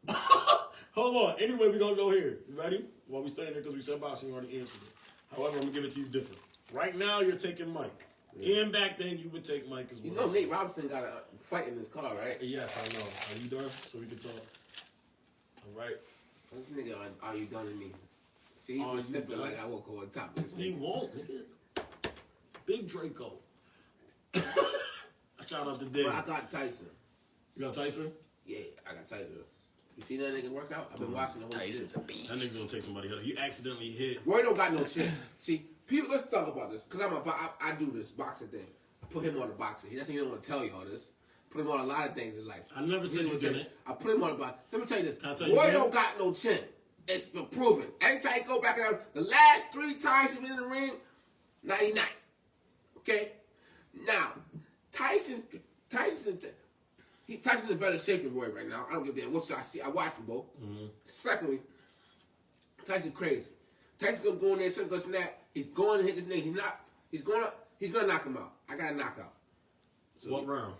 Hold on. Anyway, we're going to go here. You ready? While we staying there, because we said boxing, you already answered it. However, I'm going to give it to you different. Right now, you're taking Mike. Yeah. And back then, you would take Mike as well.
You know Nate Robinson got a fight in this car, right?
Yes, I know. Are you done? So we can talk. All right.
This nigga, are you done to me? See, he was sipping like I won't go on top of this
He
thing.
won't, nigga. Big Draco. Shout out to Dave.
But I got Tyson.
You got Tyson?
Yeah, I got Tyson. You see that nigga work out? I've been watching the whole
Tyson's
shit.
a beast.
That nigga's gonna take somebody else. He accidentally hit.
Roy don't got no chin. See, people, let's talk about this. Because I do this boxing thing. I put him on the boxing. He doesn't even want to tell y'all this. Put him on a lot of things in life.
I never said you didn't.
I put him on the boxing. Let me tell you this.
Can I tell you
Roy
again?
don't got no chin. It's been proven. Every time you go back and the last 3 times he's been in the ring, 99. Okay? Now, Tyson's in better shape than Roy right now. I don't give a damn what I see. I watch them both. Mm-hmm. Secondly, Tyson crazy. Tyson's gonna go in there, gonna snap. He's going to hit this nigga. He's gonna knock him out. I got a knockout. So
what round?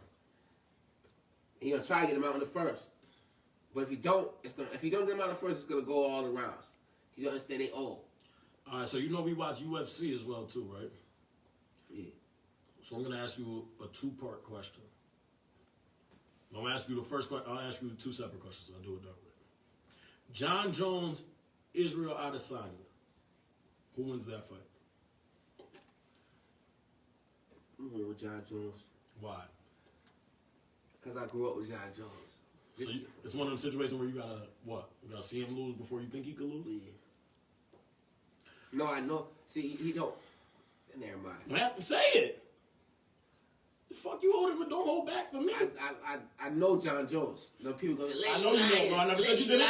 He gonna try to get him out in the first. But if he don't get him out in the first, it's gonna go all the rounds. You understand? They all.
All right, so you know we watch UFC as well too, right?
Yeah.
So I'm gonna ask you a 2-part question. I'm gonna ask you the first question. I'll ask you 2 separate questions. I'll do it that way. John Jones, Israel Adesanya. Who wins that fight?
I'm going with John Jones.
Why?
Because I grew up with John Jones.
So it's one of them situations where you gotta what? You gotta see him lose before you think he could lose.
Yeah. No, I know. See, he don't. Never mind.
I have to say it. The fuck you hold him, but don't hold back for me.
I know John Jones. The people go,
I know you know, bro. I never said you didn't.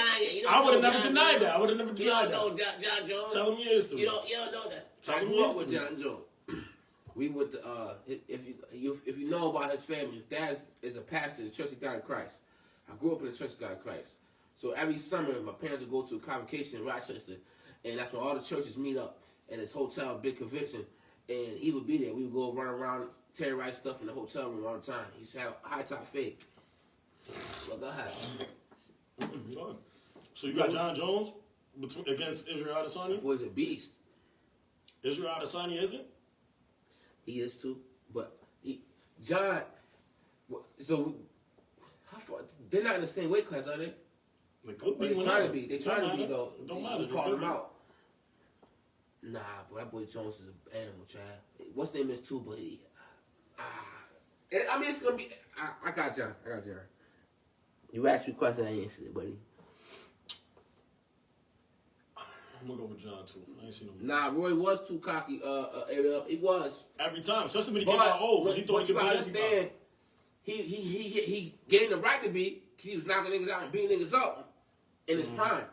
I would have never denied that. I would have never denied that.
You don't know John Jones.
Tell him your history.
You don't know that.
Tell
I
him
grew
your
up with
history.
John Jones. We went to if you know about his family, his dad is a pastor in the Church of God in Christ. I grew up in the Church of God in Christ. So every summer, my parents would go to a convocation in Rochester, and that's where all the churches meet up. And this hotel, big convention, and he would be there. We would go run around, terrorize stuff in the hotel room all the time. He used to have high top fade. Well, go ahead.
So you got John Jones against Israel Adesanya?
Was a beast.
Israel Adesanya isn't?
He is too, but John. So how far? They're not in the same weight class, are they?
They could be.
They trying to be. They trying to be though.
It don't matter.
You call them out. Nah, but that boy Jones is an animal, Trav. What's name is too, but he. I mean, it's gonna be. I got you. You asked me a question, I answered it, buddy.
I'm gonna go with John too. I ain't seen him.
Nah, Roy was too cocky. Ariel, he was
every time, especially when he came out old, because he thought he could beat
understand. He gained the right to be. He was knocking niggas out and beating niggas up in his prime.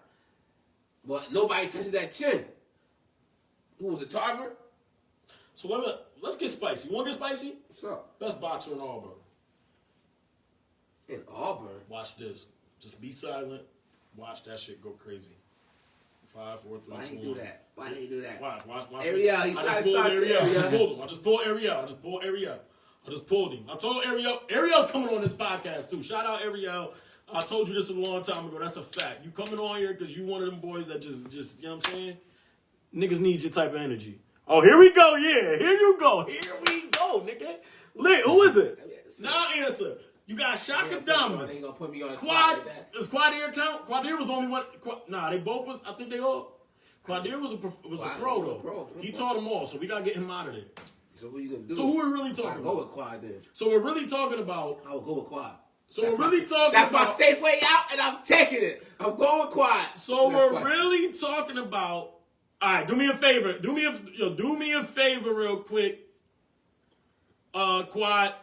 But nobody tested that chin. Who was it, Tarver?
So let's get spicy. You want to get spicy?
What's up?
Best boxer in Auburn.
In Auburn?
Watch this. Just be silent. Watch that shit go crazy. 5, 4, 3, 2, 1.
Why he do that? Why he do that?
Watch.
Ariel, he tried to start
Ariel.
Ariel.
I just pulled Ariel. I just pulled him. I told Ariel. Ariel's coming on this podcast too. Shout out Ariel. I told you this a long time ago. That's a fact. You coming on here because you one of them boys that just you know what I'm saying? Niggas need your type of energy. Oh, here we go. Yeah, here you go. Here we go, nigga. Lit. Who is it? Now answer. You got Shaka Damas.
They gonna put me on
Quad.
like that.
Does Quadir count? Quadir was the only one. Nah, they both was. I think they all. Quadir was a pro though. He taught them all, so we gotta get him out of there.
So what you gonna do?
So who we really talking
I'll
about?
go with Quad then.
So we're really talking about.
I will go with Quad.
So we're really talking.
That's
about,
my safe way out, and I'm taking it. I'm going with Quad.
So we're really talking about. All right, do me a favor. Do me a favor, real quick. Quad.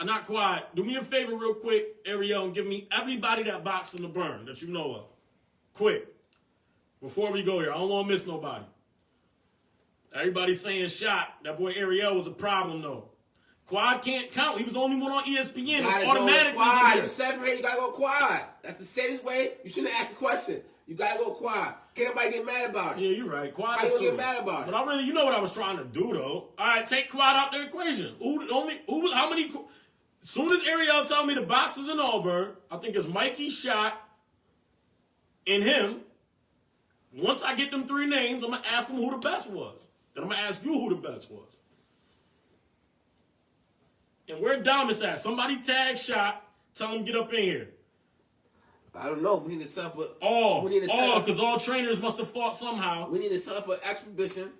Not Quad. Do me a favor, real quick, Ariel, and give me everybody that boxed in the burn that you know of. Quick. Before we go here, I don't want to miss nobody. Everybody's saying shot. That boy Ariel was a problem, though. Quad can't count. He was the only one on ESPN. Automatically.
Quad. You separate. You gotta go Quad. That's the safest way. You shouldn't ask the question. You gotta go Quad. Can't nobody get mad about it.
Yeah, you're right. Quad
How
is
you gonna get mad about it?
But I really, you know what I was trying to do, though. All right, take Quad out the equation. How many? As soon as Ariel tell me the boxers in Auburn, I think it's Mikey, Shot, and him. Once I get them 3 names, I'm gonna ask them who the best was. And I'm gonna ask you who the best was. And where Damas at? Somebody tag Shot. Tell him get up in here.
I don't know. We need to set up
because all trainers must have fought somehow.
We need to set up an exhibition.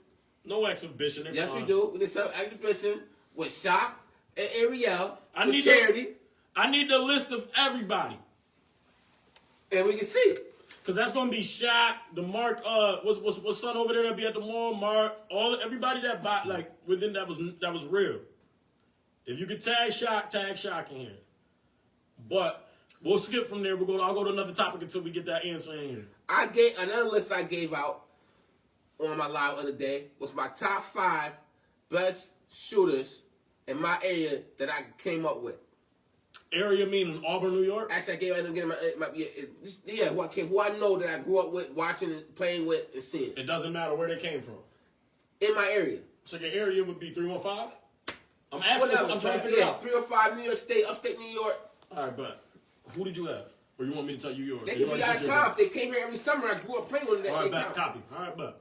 No exhibition.
Yes, we do. We need to set up an exhibition with Shock and Ariel.
I need the list of everybody.
And we can see it.
Cause that's gonna be Shaq, the Mark, what's son over there that be at the mall, Mark, everybody that bought within that was real. If you could tag Shaq in here. But we'll skip from there. I'll go to another topic until we get that answer in here.
I gave another list I gave out on my live the other day was my top 5 best shooters in my area that I came up with.
Area meaning Auburn, New York?
Actually, I ended up getting who I know that I grew up with, watching and playing with and seeing.
It doesn't matter where they came from.
In my area.
So your area would be 315? I'm asking.
Whatever,
I'm trying to figure out.
305, New York State, upstate New York.
All right, but who did you have? Or you want me to tell you yours?
They can be out of town. If they came here every summer, I grew up playing with them.
All right, back copy. All right, but.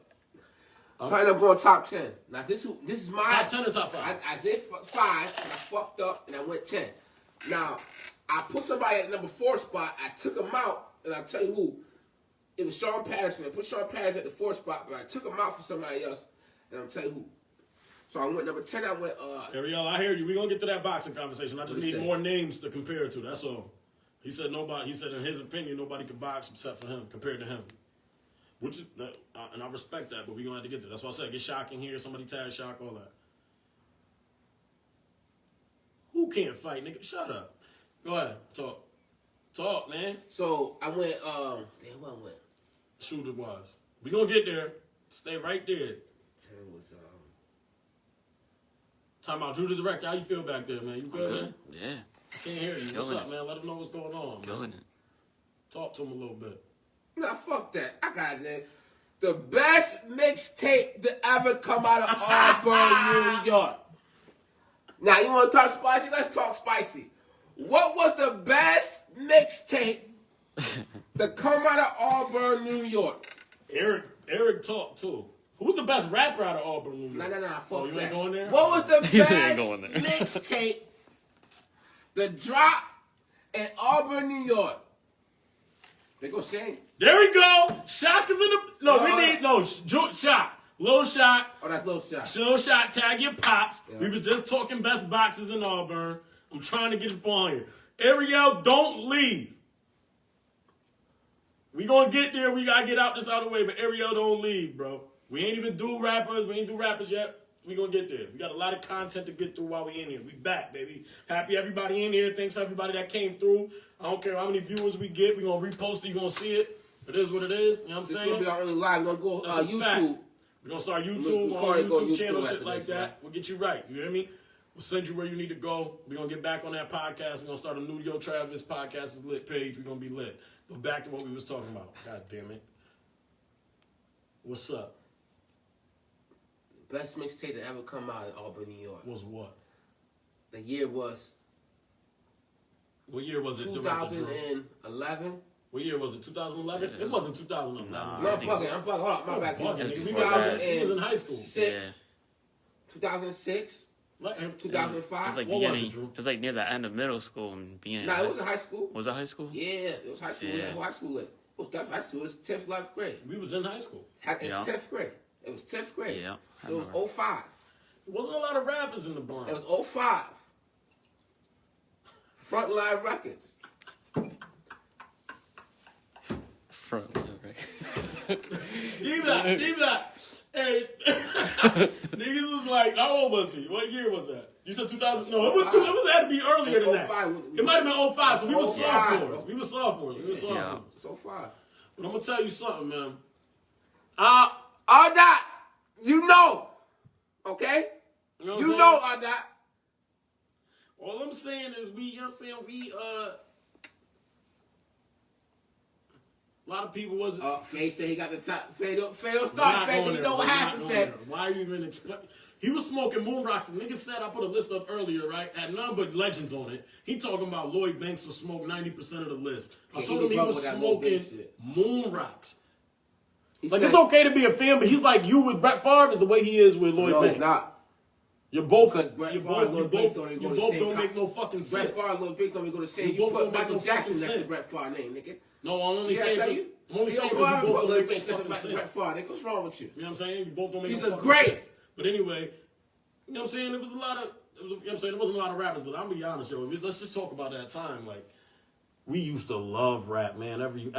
So I ended up going top 10. Now this is my
top 10 or top 5?
I did 5 and I fucked up and I went 10. Now I put somebody at number 4 spot. I took him out and I'll tell you who. It was Sean Patterson. I put Sean Patterson at the 4th spot, but I took him out for somebody else and I'll tell you who. So I went number 10. I went.
Ariel, I hear you. We're gonna get to that boxing conversation. I just need more names to compare to. That's all. He said nobody. He said in his opinion nobody could box except for him compared to him. Which is, and I respect that, but we're going to have to get there. That's why I said get Shock in here, somebody tag Shock, all that. Who can't fight, nigga? Shut up. Go ahead. Talk, man.
So I went, who I went?
Shooter-wise. We're going to get there. Stay right there.
It was,
Talking about Drew the Director. How you feel back there, man? You good, man?
Yeah.
I can't hear you. What's up, man? Let him know what's going on,
Killing
man.
it.
Talk to him a little bit.
Nah, fuck that. I got it. the best mixtape to ever come out of Auburn, New York. Now, you want to talk spicy? Let's talk spicy. What was the best mixtape to come out of Auburn, New York?
Eric talked too. Who's the best rapper out of Auburn, New York?
No, fuck
Oh, you
that.
ain't going there?
What was the
You ain't
best
going there.
mixtape to drop in Auburn, New York? They go Shane.
There we go. Shock is in the. No, we need Shock. Lil Shock.
Oh, that's Lil Shot.
Lil Shock, tag your pops.
Yeah.
We was just talking best boxes in Auburn. I'm trying to get up on here. Ariel, don't leave. We gonna get there. We gotta get out this out of the way. But Ariel, don't leave, bro. We ain't even do rappers. We ain't do rappers yet. We gonna get there. We got a lot of content to get through while we in here. We back, baby. Happy everybody in here. Thanks to everybody that came through. I don't care how many viewers we get. We gonna repost it. You gonna see it. It is what it is. You know what I'm
This
saying?
will be our only live. We're going to
That's a
go
fact.
YouTube.
We're gonna start
We'll
YouTube on
probably go
YouTube channel,
YouTube
shit
after
like
this,
that.
man.
We'll get you right. You hear me? We'll send you where you need to go. We're gonna get back on that podcast. We're gonna start a new Yo Travis podcast is lit page. We're gonna be lit. But back to what we was talking about. God damn it. What's up?
Best mixtape to ever come out of Auburn, New York.
Was what?
The year was
What year was it? Director Drew?
2011.
What year was it? 2011?
Yeah,
it wasn't 2011.
Nah.
No,
I
I'm
think
bugging. I'm bugging. Hold up, my bad.
Bugging, nigga. We
2006.
was in high school.
2006.
Let him-
2005.
It was like
What was it,
beginning.
Drew?
It was like near the end of middle school and beginning.
Nah,
of
it was in high school.
Was it high school?
Yeah, it was high school.
Yeah.
We had high school lit. It was definitely high school. It was 10th, 11th grade.
We was in high school.
It
Yeah.
was 10th grade. It was 10th grade.
Yeah, I
So it
remember.
was 05.
There wasn't a lot of rappers in the Bronx.
It was 05. Frontline Records.
Front, right?
Give that. Hey, niggas was like, how old was we? What year was that? You said 2000? No, it was two. It was had to be earlier than that.
05.
It might have been 05, so we was
05.
sophomores. We was sophomores.
Yeah.
It's 05.
But I'm gonna tell you something, man.
Ardat, you know. Okay?
You know,
You
what
know,
I'm saying?
Ardat.
All I'm saying is we, you know what I'm saying? We, a lot of people wasn't.
Faye said he got the top. Faye don't
We're
start.
not
Faye,
going
you
there.
know what
We're not
happened,
going
Faye.
there. Why are you even explain? He was smoking moon rocks. And nigga said I put a list up earlier, right? Had none but legends on it. He talking about Lloyd Banks will smoke 90% of the list. I
Yeah,
told
he
him he
was
was
with that Lloyd
smoking
Banks shit.
moon rocks.
He
Like
said,
it's okay to be a fan, but he's like you with Brett Favre is the way he is with Lloyd
No,
Banks.
it's not.
You're both.
Because Brett
you
Favre
both.
and
You
Lloyd Banks
both.
don't even
You
go to
both
the
don't
same
make no fucking
Brett
sense.
Favre, Lloyd Banks don't even go to the same.
You
You
both
put
don't make
Michael
no
Jackson
fucking
next to
sense.
Brett Favre name, nigga.
No, I'm only
Yeah, I
saying.
tell you.
I'm only
You
saying
don't
because
go
you both
put
don't
Lloyd
make no
Banks next to
fucking
Brett
sense.
Favre. Nigga, what's wrong with you?
You know what I'm saying? You both don't make
He's
no
a
fucking
great.
sense. But anyway, you know what I'm saying? There was a lot of, you know what I'm saying? There wasn't a lot of rappers, but I'm gonna be honest, yo. Let's just talk about that time. Like, we used to love rap, man. Every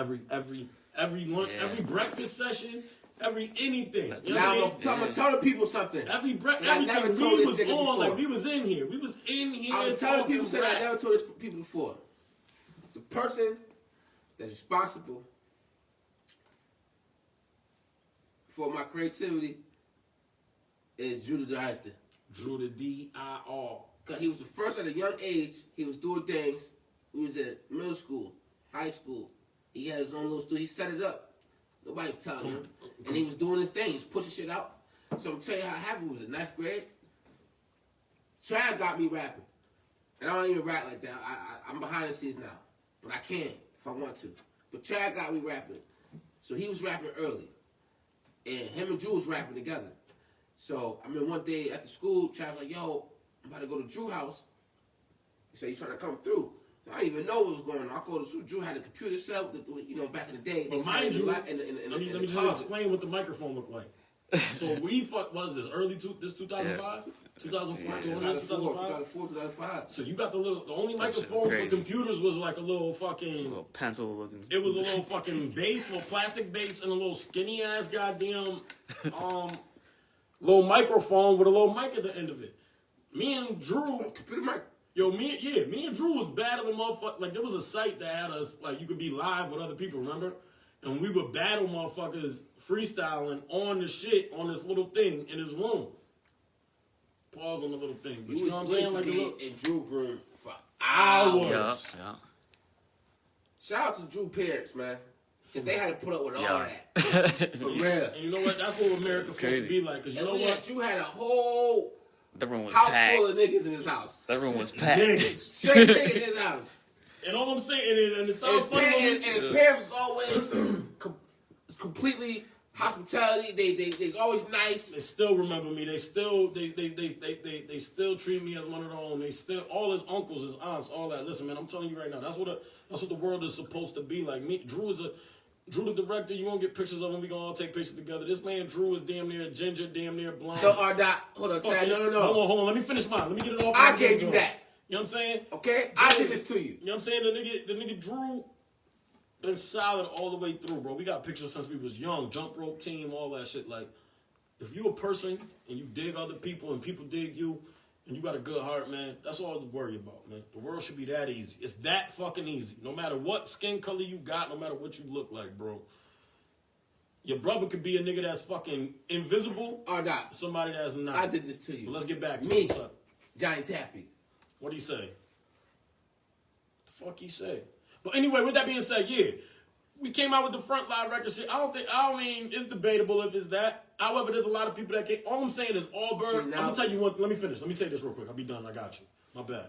lunch,
Yeah.
every breakfast session, every anything.
That's
You know what
Now
I'm saying?
I'm telling people something.
Every
And I never
everything
told
we
this
was
nigga
on,
before.
like we was in here. We was in here.
I'm telling
talking
people something I
rap.
never told this people before. The person that's responsible for my creativity is Drew the director.
Drew the D-I-R.
Cause he was the first at a young age. He was doing things. He was in middle school, high school. He had his own little studio. He set it up. Nobody was telling him. And he was doing his thing. He was pushing shit out. So I'm telling you how it happened. It was in 9th grade. Trav got me rapping. And I don't even rap like that. I'm behind the scenes now. But I can if I want to. But Trav got me rapping. So he was rapping early. And him and Drew was rapping together. So, I mean, one day at the school, Trav was like, yo, I'm about to go to Drew's house. He said, he's trying to come through. I didn't even know what was going on. I called Drew. Drew had a computer set up, you know, back in the day.
But mind you,
let
let me
the
just
closet.
explain what the microphone looked like. So what is this, this 2005? 2004,
2004, 2005.
So you got the only
That shit's
microphone for
crazy.
computers was like a little
A
fucking,
little pencil looking.
it was a little fucking bass, little plastic bass, and a little skinny ass goddamn, little microphone with a little mic at the end of it. Me and Drew,
Computer mic.
me and Drew was battling motherfuckers. Like, there was a site that had us, like, you could be live with other people, remember? And we would battle motherfuckers freestyling on the shit on this little thing in his room. Pause on the little thing. But
You
you know what I'm saying? Like, a little
in Drew room for
hours.
Yeah, yeah.
Shout out to Drew parents, man. Because they had to put up with all
Yeah.
that. For real.
And you know what? That's what America's supposed to
Crazy.
be like. Because you know what?
You had a whole
The room was
house
packed.
full of niggas in his house.
The room was packed.
Niggas.
Straight niggas in his house.
And all I'm saying, and it sounds
And
funny.
his parents was always completely hospitality. They always nice.
They still remember me. They still treat me as one of their own. They still all his uncles, his aunts, all that. Listen, man, I'm telling you right now, that's what the world is supposed to be like. Me, Drew the director. You gonna get pictures of him. We gonna all take pictures together. This man Drew is damn near ginger, damn near blonde.
No, hold on, Chad. No.
Hold on. Let me finish mine. Let me get it off.
I can't do that.
You know what I'm saying?
Okay, I did this to you.
You know what I'm saying? The nigga Drew been solid all the way through, bro. We got pictures since we was young, jump rope team, all that shit. Like, if you a person and you dig other people and people dig you and you got a good heart, man, that's all to worry about, man. The world should be that easy. It's that fucking easy. No matter what skin color you got, no matter what you look like, bro. Your brother could be a nigga that's fucking invisible
Or not.
somebody that's not.
I did this to you.
But let's get back to
Me,
it. What's up?
Johnny Tappy.
What'd he say? The fuck he say? But anyway, with that being said, yeah, we came out with the front line record shit. I mean, it's debatable if it's that. However, there's a lot of people that can't. All I'm saying is Auburn.
See,
I'm gonna tell you one. Let me finish. Let me say this real quick. I'll be done. I got you. My bad.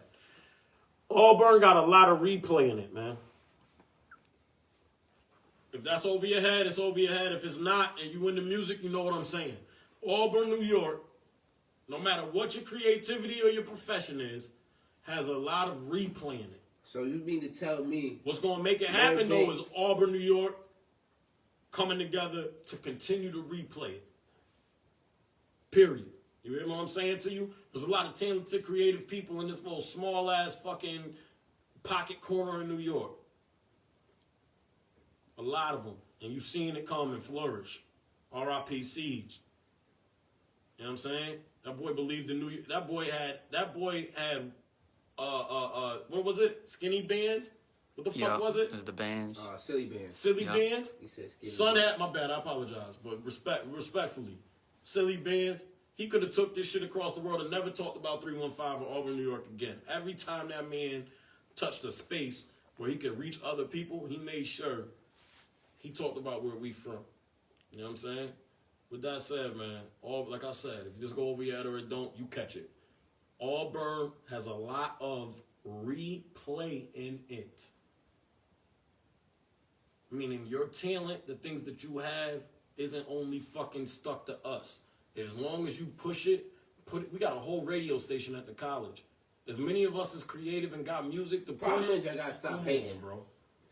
Auburn got a lot of replay in it, man. If that's over your head, it's over your head. If it's not, and you into music, you know what I'm saying. Auburn, New York, no matter what your creativity or your profession is, has a lot of replay in it.
So you mean to tell me
What's going to make it happen, though, is Auburn, New York coming together to continue to replay it. Period. You hear what I'm saying to you? There's a lot of talented, creative people in this little small-ass fucking pocket corner in New York. A lot of them. And you've seen it come and flourish. R.I.P. Siege. You know what I'm saying? That boy believed in New York. That boy had what was it? Skinny bands? What the fuck was it?
It's the bands.
silly bands.
Silly
Yeah.
bands?
He said skinny.
Son had, my bad, I apologize, but respectfully, silly bands. He could have took this shit across the world and never talked about 315 or Auburn, New York again. Every time that man touched a space where he could reach other people, he made sure he talked about where we from. You know what I'm saying? With that said, man, like I said, if you just go over your head or it don't, you catch it. Auburn has a lot of replay in it. Meaning your talent, the things that you have, isn't only fucking stuck to us. As long as you push it, we got a whole radio station at the college. As many of us as creative and got music to push.
Problem is, I gotta stop hating,
bro.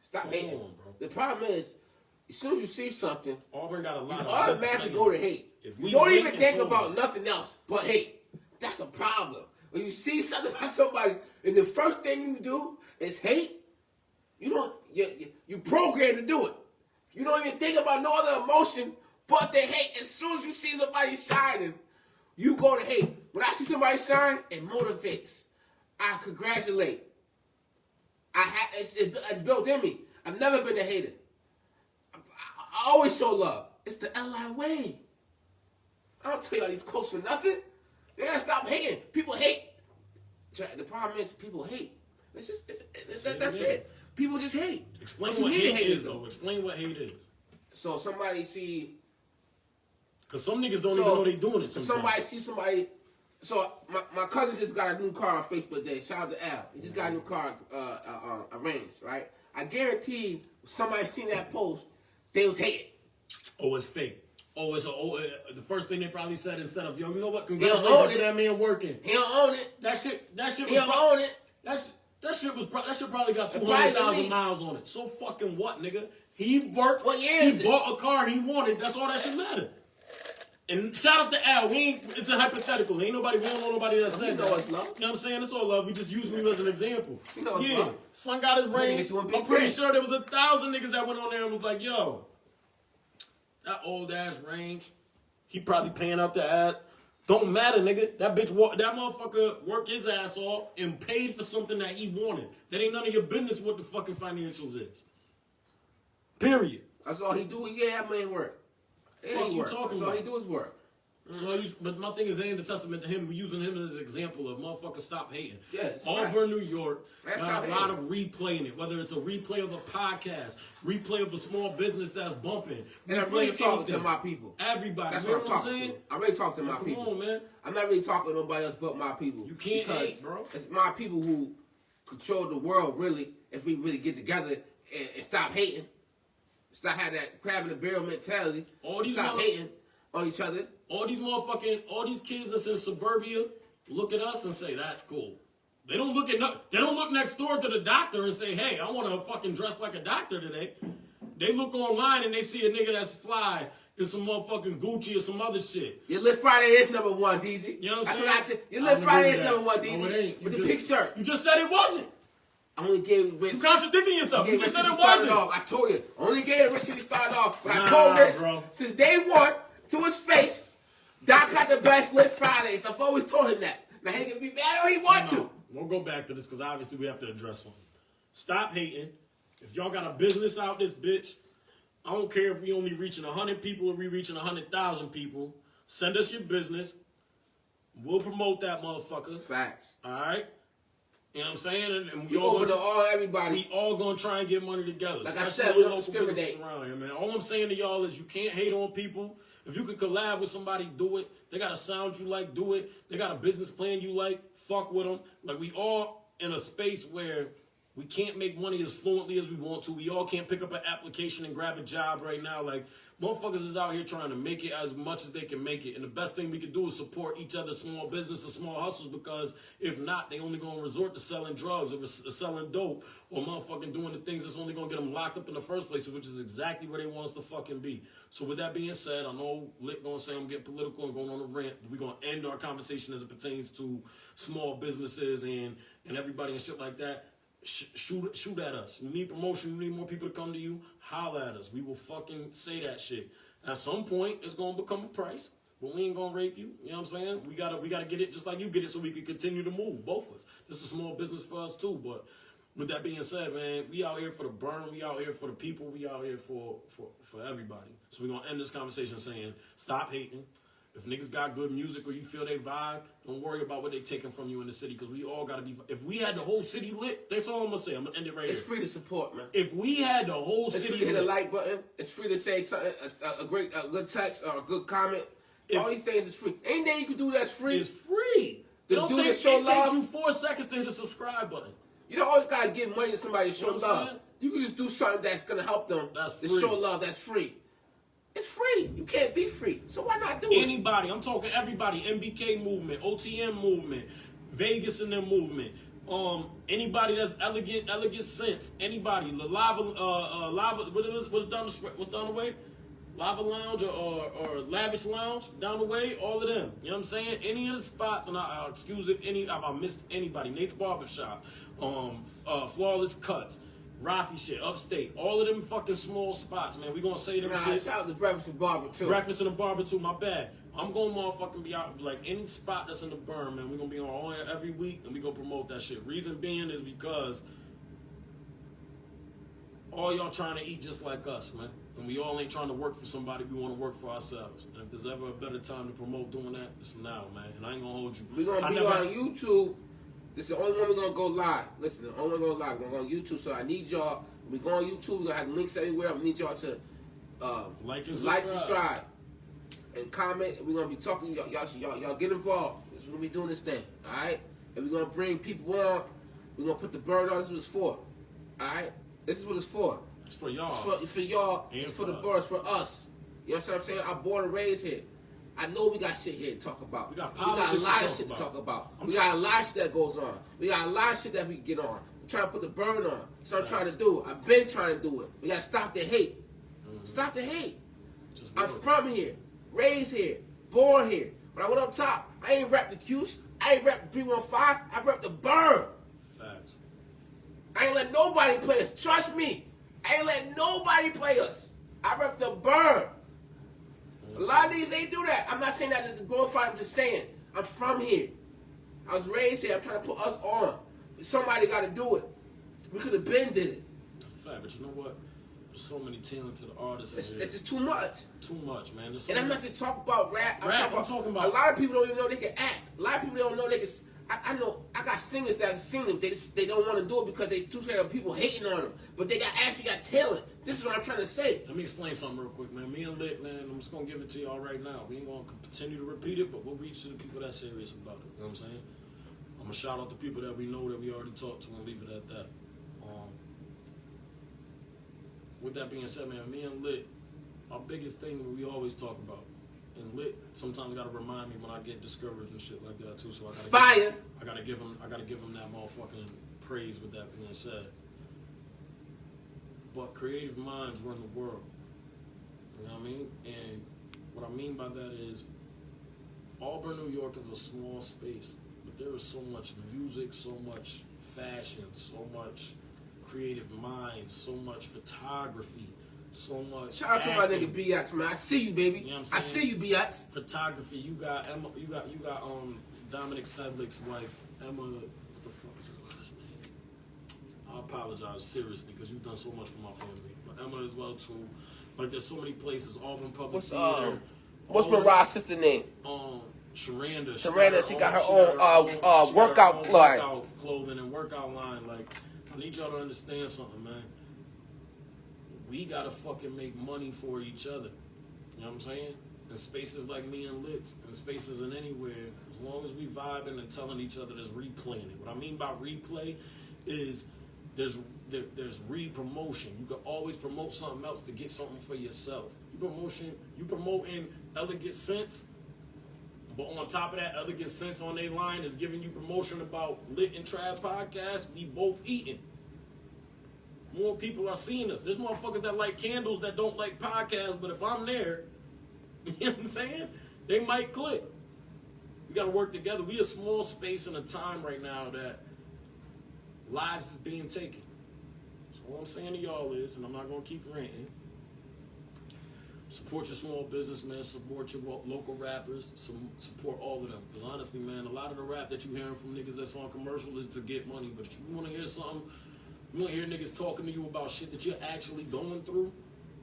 Stop hating.
on, bro.
The problem is, as soon as you see something,
Auburn got a lot
you
of
automatically go to hate.
If
You
we
don't
hate
even
and
think
so
about
on.
nothing else but hate. That's a problem. When you see something about somebody, and the first thing you do is hate, you programmed to do it. You don't even think about no other emotion but the hate. As soon as you see somebody shining, you go to hate. When I see somebody shine, it motivates. I congratulate. It's built in me. I've never been a hater. I always show love. It's the LI way. I don't tell y'all these quotes for nothing. They gotta stop hating. People hate. The problem is people hate. That's it. People just hate.
Explain
But you
what
need
hate
haters,
is, though. Explain what hate is.
So somebody see.
Because some niggas don't even know they doing it sometimes.
Somebody see somebody. So my cousin just got a new car on Facebook today. Shout out to Al. He just got a new car arranged, right? I guarantee somebody seen that post, they was hating.
Oh, it's fake. Oh, the first thing they probably said instead of, yo, you know what?
own
Congratulations
it.
to that man working.
He don't own it.
That shit
He don't own it.
That shit probably got
Probably
200,000
least.
miles on it. So fucking what, nigga? He worked.
What year is
he
it?
bought a car he wanted. That's all that should matter. And shout out to Al. It's a hypothetical. We don't know nobody that said
know
that.
it's love.
You know what I'm saying? It's all love. We just use me as an example.
You know it's
yeah.
love.
Son got his
Nigga,
range.
you want big
I'm pretty
rings.
sure there was 1,000 niggas that went on there and was like, yo, that old ass range, he probably paying out the ass. Don't matter, nigga. That motherfucker worked his ass off and paid for something that he wanted. That ain't none of your business what the fucking financials is. Period.
That's all he do. Yeah, that man work. It
Fuck
ain't
you
work.
talking
That's all
about?
he do is work.
So, but my thing is, it ain't a testament to him. We're using him as an example of motherfuckers stop hating.
Yes,
Auburn, New York,
That's
got
not
a lot
hating.
of replaying it. Whether it's a replay of a podcast, replay of a small business that's bumping.
And I'm
replay
really
of
talking
anything.
to my people.
Everybody.
That's
You know
what I'm talking
saying?
to. I'm really talking to my
Come
people.
on, man.
I'm not really talking to nobody else but my people.
You can't
because
hate, bro.
It's my people who control the world, really, if we really get together and stop hating. Stop having that crab in the barrel mentality. Stop hating on each other.
All these kids that's in suburbia look at us and say, that's cool. They don't look next door to the doctor and say, hey, I want to fucking dress like a doctor today. They look online and they see a nigga that's fly in some motherfucking Gucci or some other shit.
Your Lit Friday is number one, DZ.
You know what I'm
That's
saying?
Your Lit Friday is number one,
No,
DZ.
it ain't.
With
You
the pink shirt.
You just said it wasn't.
I only gave it risk.
You contradicting yourself. You just said it
started
wasn't.
off. I told you. I only gave it risk because he started off. But
Nah,
I told this
bro.
since day one to his face. Doc got the best Lit Fridays. I've always told him that. Now he can be mad or he want to.
We'll go back to this because obviously we have to address something. Stop hating. If y'all got a business out this bitch, I don't care if we only reaching 100 people or we reaching 100,000 people. Send us your business. We'll promote that motherfucker.
Facts.
All right? You know what I'm saying? And
We open to all everybody.
We all gonna try and get money together.
Like I
especially
said, we don't
local
discriminate.
businesses around here, man. All I'm saying to y'all is you can't hate on people. If you can collab with somebody, do it. They got a sound you like, do it. They got a business plan you like, fuck with them. Like, we all in a space where we can't make money as fluently as we want to. We all can't pick up an application and grab a job right now. Like, motherfuckers is out here trying to make it as much as they can make it. And the best thing we can do is support each other's small business or small hustles, because if not, they only going to resort to selling drugs or selling dope or motherfucking doing the things that's only going to get them locked up in the first place, which is exactly where they want us to fucking be. So with that being said, I know Lit going to say I'm getting political and going on a rant. We're going to end our conversation as it pertains to small businesses and everybody and shit like that. Shoot at us. You need promotion. You need more people to come to you. Holla at us. We will fucking say that shit. At some point, it's gonna become a price, but we ain't gonna rape you. You know what I'm saying? We gotta get it just like you get it, so we can continue to move. Both of us. This is a small business for us too. But with that being said, man, we out here for the burn. We out here for the people. We out here for everybody. So we're gonna end this conversation saying, stop hating. If niggas got good music or you feel they vibe, don't worry about what they taking from you in the city, because we all got to be. If we had the whole city lit, that's all I'm going to say. I'm going to end it right here.
It's free to support, man.
If we had the whole
It's
city
free to hit
lit.
a like button. It's free to say something, a good text or a good comment. All these things is free. Anything you can do that's free.
It's free.
The
It don't
dude
take,
that show
it takes
love.
you 4 seconds to hit the subscribe button.
You don't always gotta give money to somebody to show
You know what I'm
love.
saying?
You can just do something that's gonna help them
That's
to
free.
show love. That's free. It's free. You can't be free. So why not do it?
Anybody, I'm talking everybody, MBK movement, OTM movement, Vegas and them movement, anybody that's elegant sense, anybody, the lava, what's down the way? Lava Lounge or Lavish Lounge down the way, all of them. You know what I'm saying? Any of the spots, and I'll excuse if I missed anybody. Nate's Barbershop, Flawless Cuts, Rafi shit, Upstate, all of them fucking small spots, man. We gonna say them shit.
Shout out to Breakfast and Barber too.
Breakfast and the Barber too, my bad. I'm gonna motherfucking be out, like, any spot that's in the burn, man. We're gonna be on all every week, and we gonna promote that shit. Reason being is because all y'all trying to eat just like us, man. And we all ain't trying to work for somebody. We want to work for ourselves. And if there's ever a better time to promote doing that, it's now, man. And I ain't gonna hold you.
We're gonna be on YouTube. This is the only one we're gonna go live. Listen, the only one we're gonna go live. We're gonna go on YouTube. So I need y'all. We go on YouTube. We're gonna have links everywhere. I need y'all to
like and
subscribe, and comment. And we're gonna be talking. Y'all get involved. We're gonna be doing this thing. All right. And we're gonna bring people on. We're gonna put the bird on. This is what it's for. All right. This is what it's for.
It's for y'all.
It's for y'all.
And
It's for the
us.
birds. For us. You know what I'm saying? I'm born and raised here. I know we got shit here to talk about.
We got
a
politics
lot
to
of
talk
shit to
about.
talk about.
I'm
We got a lot of shit that goes on. We got a lot of shit that we can get on. I'm trying to put the burn on. That's what I'm trying to do. I've been trying to do it. We got to stop the hate. Stop the hate.
Just
I'm
work.
from here. Raised here. Born here. When I went up top, I ain't rep the Q's. I ain't rep 315. I rep the burn.
Facts.
I ain't let nobody play us. Trust me. I ain't let nobody play us. I rep the burn. A lot of these ain't do that. I'm not saying that to glorify. I'm just saying I'm from here. I was raised here. I'm trying to put us on. Somebody got to do it. We could have been did it.
Fact, but you know what? There's so many talented artists.
It's just too much.
Too much, man.
And I'm not just talking about rap.
I'm talking about.
A lot of people don't even know they can act. A lot of people don't know they can. I know I got singers that sing them. They don't want to do it because they too scared of people hating on them. But they actually got talent. This is what I'm trying to say.
Let me explain something real quick, man. Me and Lit, man, I'm just gonna give it to y'all right now. We ain't gonna continue to repeat it, but we'll reach to the people that's serious about it. You know what I'm saying? I'm gonna shout out the people that we know that we already talked to and leave it at that. With that being said, man, me and Lit, our biggest thing that we always talk about. And Lit sometimes gotta remind me when I get discouraged and shit like that too. So I gotta give him that motherfucking praise. With that being said, but creative minds run the world. You know what I mean? And what I mean by that is, Auburn, New York is a small space, but there is so much music, so much fashion, so much creative minds, so much photography. So much.
Shout out to my nigga BX, man. I see you, baby.
You know what I'm saying?
I see you, BX.
Photography. You got Emma. You got Dominic Sedlick's wife, Emma. What the fuck is her last name? I apologize seriously because you've done so much for my family. But Emma as well too. Like there's so many places. Auburn Public Theater.
What's Mariah's sister name?
Sharanda.
Sharanda. She got her own workout line.
Workout clothing and workout line. Like I need y'all to understand something, man. We gotta fucking make money for each other. You know what I'm saying? In spaces like me and Lit, in spaces in anywhere, as long as we vibing and telling each other, there's replaying it. What I mean by replay is there's re-promotion. You can always promote something else to get something for yourself. You promoting Elegant Sense, but on top of that, Elegant Sense on their line is giving you promotion about Lit and Trav podcast. We both eating. More people are seeing us. There's motherfuckers that like candles that don't like podcasts, but if I'm there, you know what I'm saying? They might click. We got to work together. We a small space in a time right now that lives is being taken. So all I'm saying to y'all is, and I'm not going to keep ranting, support your small business, man. Support your local rappers. Support all of them. Because honestly, man, a lot of the rap that you hearing from niggas that's on commercial is to get money. But if you want to hear something, you want to hear niggas talking to you about shit that you're actually going through,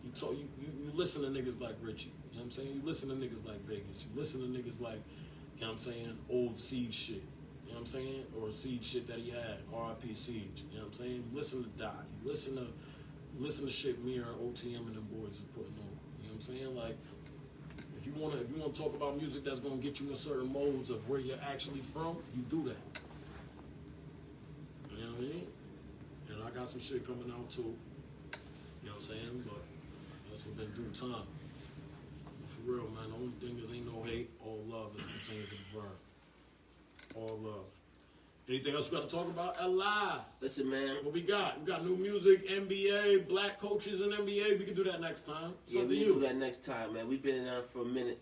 you listen to niggas like Richie. You know what I'm saying? You listen to niggas like Vegas. You listen to niggas like, you know what I'm saying, old Siege shit. You know what I'm saying? Or Siege shit that he had. R.I.P. Siege. You know what I'm saying? You listen to Dot. You listen to shit me and OTM and them boys is putting on. You know what I'm saying? Like, if you wanna talk about music that's gonna get you in certain modes of where you're actually from, you do that. You know what I mean? And I got some shit coming out too. You know what I'm saying? But that's within due time. But for real, man, the only thing is ain't no hate, all love as it pertains to the verb. All love. Anything else we got to talk about? Alive.
Listen, man.
What we got? We got new music, NBA, black coaches in NBA. We can do that next time.
Yeah, we can do that next time, man. We've been in there for a minute.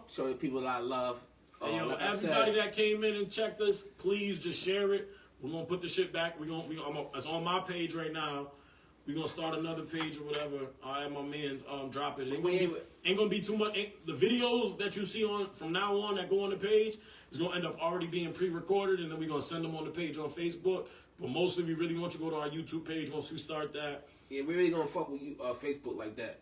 Showing people a lot of love.
Hey, yo, everybody that came in and checked us, please just share it. We're gonna put the shit back. It's on my page right now. We're gonna start another page or whatever. I have my man's drop it. Ain't gonna be too much. The videos that you see on from now on that go on the page is gonna end up already being pre-recorded, and then we're gonna send them on the page on Facebook. But mostly, we really want you to go to our YouTube page once we start that.
Yeah, we really gonna fuck with you, Facebook like that.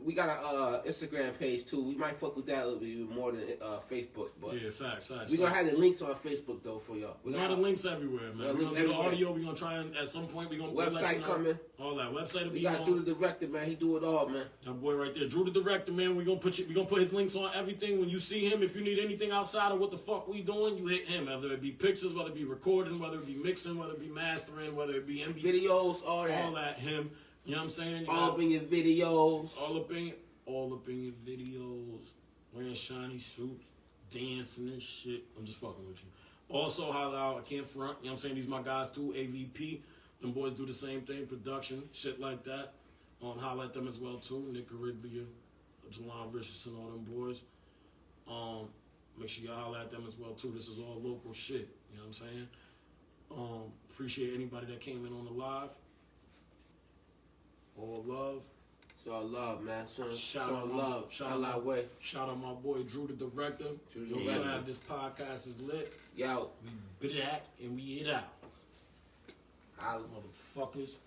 We got a Instagram page too. We might fuck with that a little bit even more than Facebook. But
yeah, facts.
We gonna have the links on Facebook though for y'all.
We got the links everywhere, man. We're gonna do the audio. We gonna try and at some point we gonna
website coming.
All that website will be.
We got Drew the Director, man. He do it all, man.
That boy right there, Drew the Director, man. We gonna put his links on everything. When you see him, if you need anything outside of what the fuck we doing, you hit him. Whether it be pictures, whether it be recording, whether it be mixing, whether it be mastering, whether it be
videos, all that.
All that him. You know what I'm saying?
All up in your videos.
All up in your videos. Wearing shiny suits, dancing and shit. I'm just fucking with you. Also, holla out. I can't front. You know what I'm saying? These my guys too. AVP. Them boys do the same thing. Production. Shit like that. Holla at them as well too. Nick Cariglia, Jelon Richardson, all them boys. Make sure y'all holla at them as well too. This is all local shit. You know what I'm saying? Appreciate anybody that came in on the live. All love.
It's all love, man.
Shout out my boy Drew the Director. Yo, have this podcast is lit.
Yo.
We back and we it out. Motherfuckers.